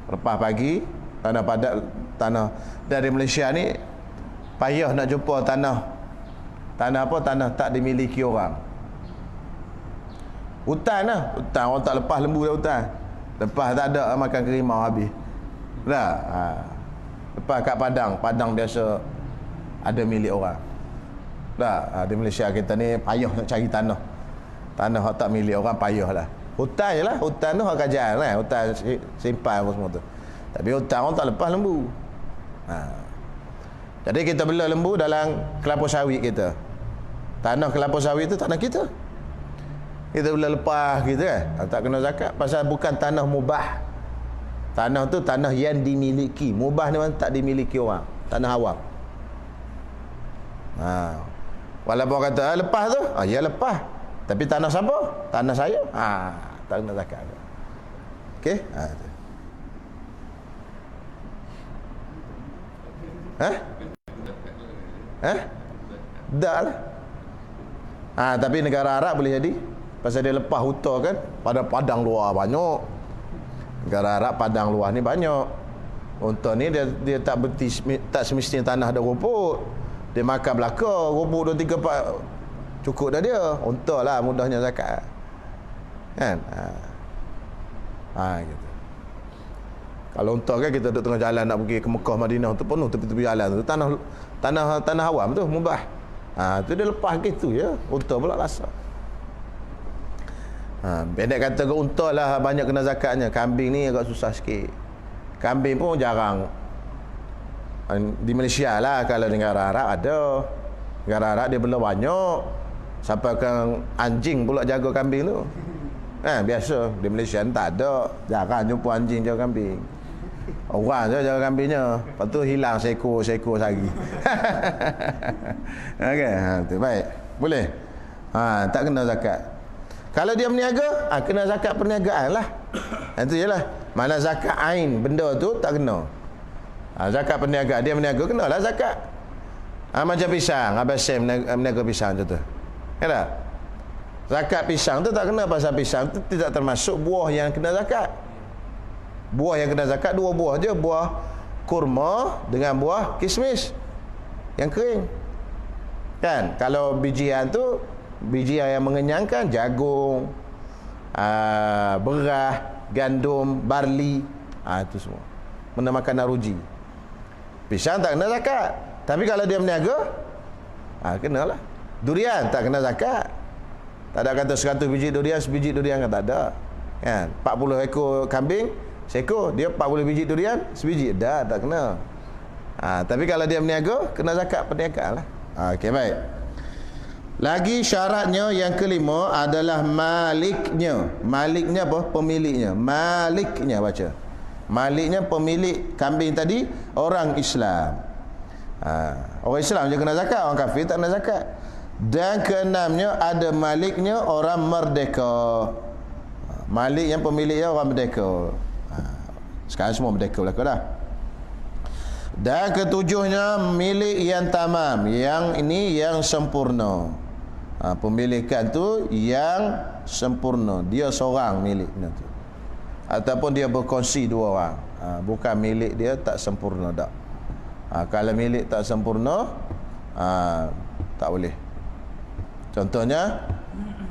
Lepas pagi tanah padat, tanah dari Malaysia ni payah nak jumpa tanah apa, tanah tak dimiliki orang. Hutan lah, hutan orang tak lepas lembu dah hutan. Lepas tak ada makan kerimau habis dah. Lepas kat padang biasa ada milik orang dah. Di Malaysia kita ni payah nak cari tanah yang tak milik orang, payah lah. Hutan je lah, hutan tu hak kajian lah, hutan simpan apa semua tu. Tapi hutan orang tak lepas lembu. Jadi kita bela lembu dalam kelapa sawit kita. Tanah kelapa sawit tu tanah kita. Kita bela lepas kita kan, tak kena zakat. Pasal bukan tanah mubah. Tanah tu tanah yang dimiliki. Mubah ni memang tak dimiliki orang, tanah awam. Walaupun orang kata lepas tu, ya lepas. Tapi tanah siapa? Tanah saya. Tak kena zakat. Okey? Tak lah. Tapi negara Arab boleh jadi. Pasal dia lepas hutan kan, pada padang luar banyak. Negara Arab padang luar ni banyak. Unta ni dia tak semestinya tanah ada rumput. Dia makan belaka, rumput 2, 3, 4 cukup dah dia. Unta lah mudahnya zakat. Kan? Gitu. Kalau unta kan kita duduk tengah jalan nak pergi ke Mekah Madinah tu penuh tepi-tepi jalan tu tanah awam tu mubah. Tu dia lepas gitu ya. Unta pula rasa. Pendek kata ke unta lah banyak kena zakatnya. Kambing ni agak susah sikit. Kambing pun jarang. Di Malaysia lah, kalau negara Arab ada. Negara Arab dia bela banyak. Sampai kan anjing pula jaga kambing tu. Biasa di Malaysia tak ada. Jarang jumpa anjing jaga kambing. Orang je jaga kambingnya. Lepas tu hilang seekor sehari. Okey, tu baik. Boleh. Tak kena zakat. Kalau dia berniaga, kena zakat perniagaan lah. Itu je lah. Mana zakat ain benda tu tak kena. Zakat perniagaan, dia berniaga kenalah zakat. Macam pisang, Abang Sam berniaga pisang tu. Kan tak? Zakat pisang tu tak kena, pasal pisang tu tidak termasuk buah yang kena zakat. Buah yang kena zakat 2 buah je, buah kurma dengan buah kismis yang kering. Kan? Kalau bijian tu bijian yang mengenyangkan, jagung, beras, gandum, barli, itu semua benda makanan ruji. Pisang tak kena zakat. Tapi kalau dia berniaga, kenalah. Durian tak kena zakat. Tak ada kata 100 biji durian, sebiji durian kan, tak ada. Kan? 40 ekor kambing, seekor, dia 40 biji durian, sebiji. Tak kena. Tapi kalau dia berniaga, kena zakat perniagaan lah. Okey, baik. Lagi syaratnya yang kelima adalah maliknya. Maliknya apa? Pemiliknya. Maliknya baca. Maliknya pemilik kambing tadi orang Islam. Orang Islam je kena zakat, orang kafir tak kena zakat. Dan keenamnya ada maliknya orang merdeka. Malik yang pemiliknya orang merdeka. Sekarang semua merdeka belaka dah. Dan ketujuhnya milik yang tamam. Yang ini yang sempurna. Pemilikan tu yang sempurna. Dia seorang miliknya tu. Ataupun dia berkongsi 2 orang. Bukan milik dia tak sempurna tak. Kalau milik tak sempurna, tak boleh. Contohnya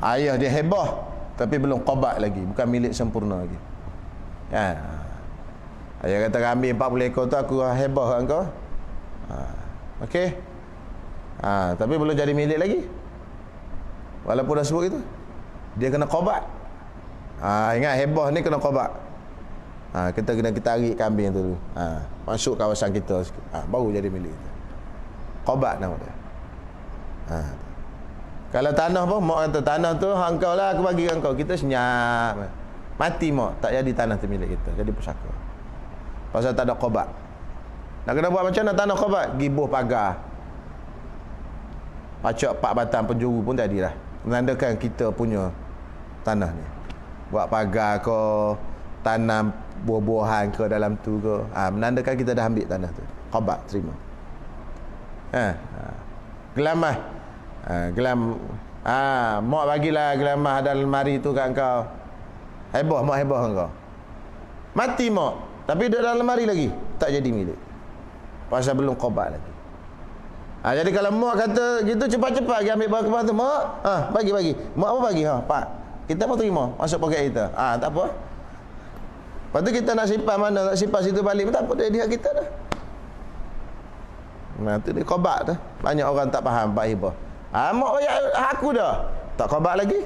ayah dia hebah tapi belum qabat lagi, bukan milik sempurna lagi. Kan? Ayah kata kambing 40 ekor tu aku hebah kat kau. Okey. Tapi belum jadi milik lagi. Walaupun dah sebut itu, dia kena qabat. Ingat hebah ni kena qabat. Kita kena tarik kambing tu dulu. Masuk kawasan kita sikit. Baru jadi milik kita. Qabat nama dia. Kalau tanah pun, mak kata tanah tu hak kau lah, aku bagi kat kau. Kita senyap. Mati mak, tak jadi tanah tu milik kita. Jadi pusaka. Pasal tak ada qabat. Nak kena buat macam mana tanah khabat? Gibuh pagar. Pacak 4 batang penjuru pun jadilah. Menandakan kita punya tanah ni. Buat pagar ke, tanam buah-buahan ke dalam tu ke. Menandakan kita dah ambil tanah tu. Khabat, terima. Gelam lah. Gelam. Mak bagilah gelam dalam lemari tu kat kau. Heboh, mak heboh kau. Mati mak. Tapi duduk dalam lemari lagi. Tak jadi milik. Pasal belum khabat lagi. Jadi kalau mak kata gitu, cepat-cepat pergi ambil barang kebah tu. Mak, bagi. Mak apa bagi? Pak, kita pun terima. Masuk poket kita. Tak apa. Lepas tu kita nak simpan mana? Nak simpan situ balik. Tak apa, dia kita dah. Nah, tu dia khabat tu. Banyak orang tak faham Pak Hibah. Mak bayar aku dah. Tak khabat lagi.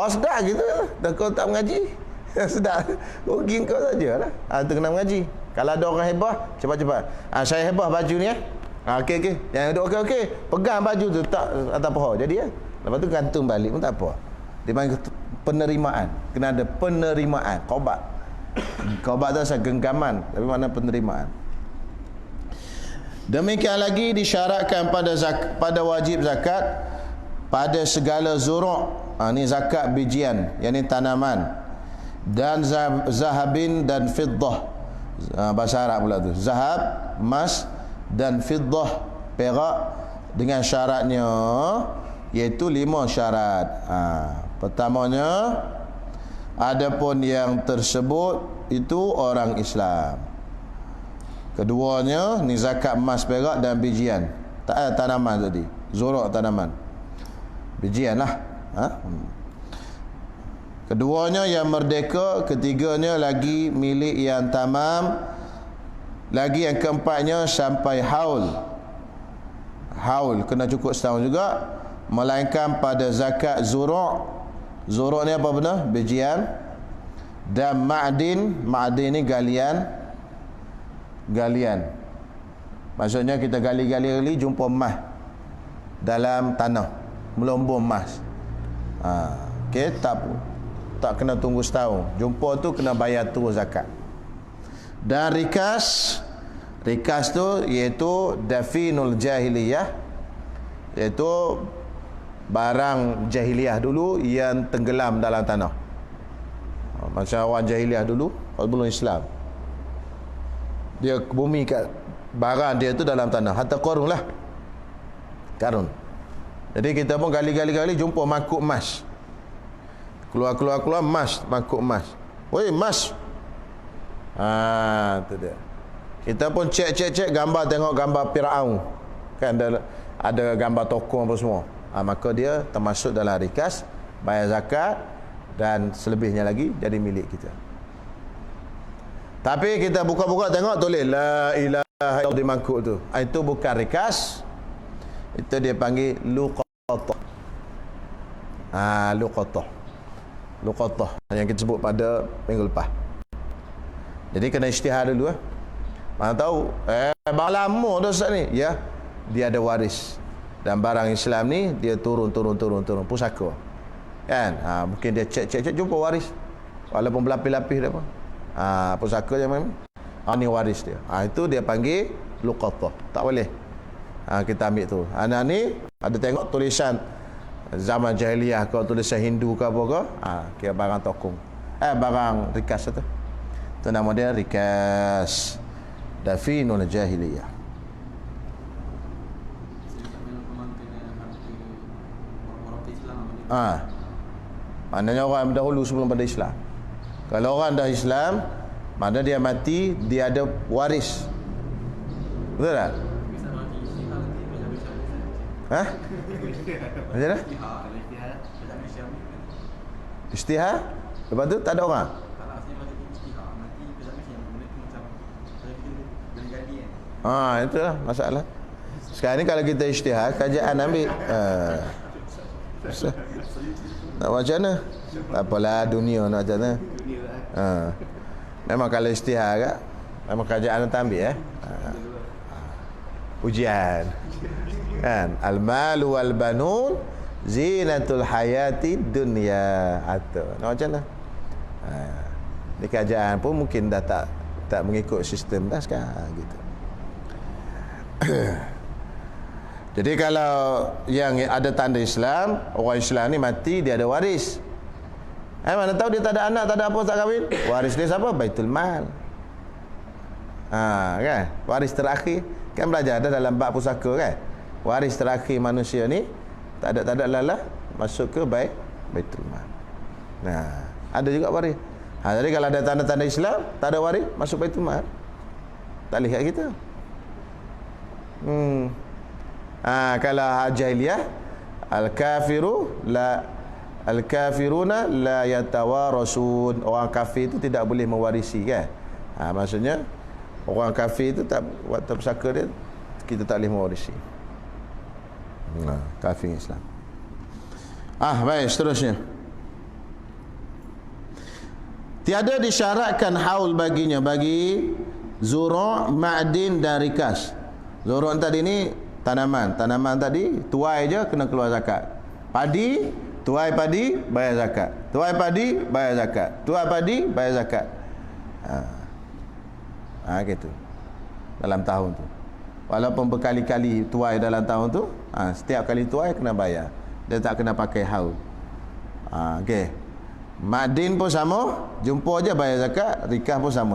Sedar gitu. Dah kau tak mengaji. Sedar. Rugi kau sajalah. Tu kena mengaji. Kalau ada orang hebah, cepat-cepat. Saya hebah baju ni okey. Yang duduk okey. Pegang baju tu tak atas pohon. Jadi lepas tu gantung balik pun tak apa. Dia panggil penerimaan. Kena ada penerimaan. Khabat. Khabat tu asal genggaman. Tapi mana penerimaan. Demikian lagi disyaratkan pada wajib zakat pada segala zuru'. Ni zakat bijian, yang ni tanaman. Dan zahabin dan fiddah. Bahasa Arab pula tu. Zahab, emas dan fiddah, perak, dengan syaratnya iaitu 5 syarat. Pertamanya, adapun yang tersebut itu orang Islam. Keduanya ni zakat emas, perak dan bijian. Tak ada tanaman tadi. Zuruk tanaman. Bijian lah. Keduanya yang merdeka, ketiganya lagi milik yang tamam, lagi yang keempatnya sampai haul. Haul kena cukup setahun juga, melainkan pada zakat zuruk. Zuruk ni apa benda? Bijian. Dan ma'din. Ma'din ni galian. Maksudnya kita gali jumpa emas dalam tanah, melombong emas. Okey, tak kena tunggu setahun. Jumpa tu kena bayar terus zakat. Dan rikas tu iaitu dafinul jahiliyah, iaitu barang jahiliyah dulu yang tenggelam dalam tanah. Macam orang jahiliyah dulu kalau belum Islam, dia bumi kat barang dia tu dalam tanah. Hatta Qarun lah. Qarun. Jadi kita pun gali jumpa makuk emas. Keluar emas, makuk emas. Woi, emas. Tu dia. Kita pun cek gambar, tengok gambar Firaun. Kan ada gambar tokoh apa semua. Maka dia termasuk dalam rikas, bayar zakat, dan selebihnya lagi jadi milik kita. Tapi kita buka-buka tengok tulis la ilaha illallah di mangkuk tu. Itu bukan rikas. Itu dia panggil luqatah. Luqatah yang kita sebut pada minggu lepas. Jadi kena isytihar dulu. Mana tahu barang lama dah Ustaz ni. Ya, dia ada waris. Dan barang Islam ni dia turun pusaka. Kan? Mungkin dia cek jumpa waris. Walaupun berlapis-lapis dia apa. Pusaka je memang. Ni waris dia. Itu dia panggil luqatah. Tak boleh. Kita ambil tu. Anak ni ada tengok tulisan zaman jahiliyah ke, tulisan Hindu ke apa ke, kira barang tokong. Barang rikas tu. Tu nama dia rikas. Dafinul jahiliyah. Maknanya orang dahulu sebelum pada Islam. Kalau orang dah Islam, mana dia mati, dia ada waris. Betul tak? Macam mana? Isytihar? Lepas tu tak ada orang? Itulah masalah. Sekarang ni kalau kita isytihar, kerajaan ambil. Nak macam mana? Tak apalah, dunia nak macam mana. Memang kalau isytihar kat, memang kerajaan nak ambil ujian. Kan? Al-malu wal banun zinatul hayati dunya. Nak macam mana? Di kerajaan pun mungkin dah tak tak mengikut sistem dah sekarang gitu. Jadi kalau yang ada tanda Islam, orang Islam ni mati dia ada waris. Mana tahu dia tak ada anak, tak ada apa, tak kahwin. Waris dia siapa? Baitul Mal. Kan? Waris terakhir kan belajar ada dalam bab pusaka kan. Waris terakhir manusia ni tak ada lalah masuk ke Baitul Mal. Nah, ada juga waris. Jadi kalau ada tanda-tanda Islam, tak ada waris, masuk Baitul Mal. Tak lihat kita. Kalau jahiliyah, al-kafiruna la yatawarasun. Orang kafir itu tidak boleh mewarisi kan. Maksudnya orang kafir itu tak waktu pusaka dia kita tak boleh mewarisi. Kafir Islam. Baik, seterusnya. Tiada disyaratkan haul baginya bagi zuru' ma'din dan rikas. Zuru' tadi ni tanaman tadi tuai je kena keluar zakat. Padi, tuai padi bayar zakat. Tuai padi bayar zakat. Tuai padi bayar zakat. Gitu. Dalam tahun tu. Walaupun berkali-kali tuai dalam tahun tu, setiap kali tuai kena bayar. Dia tak kena pakai haul. Okey. Madin pun sama, jumpa je bayar zakat, rikah pun sama.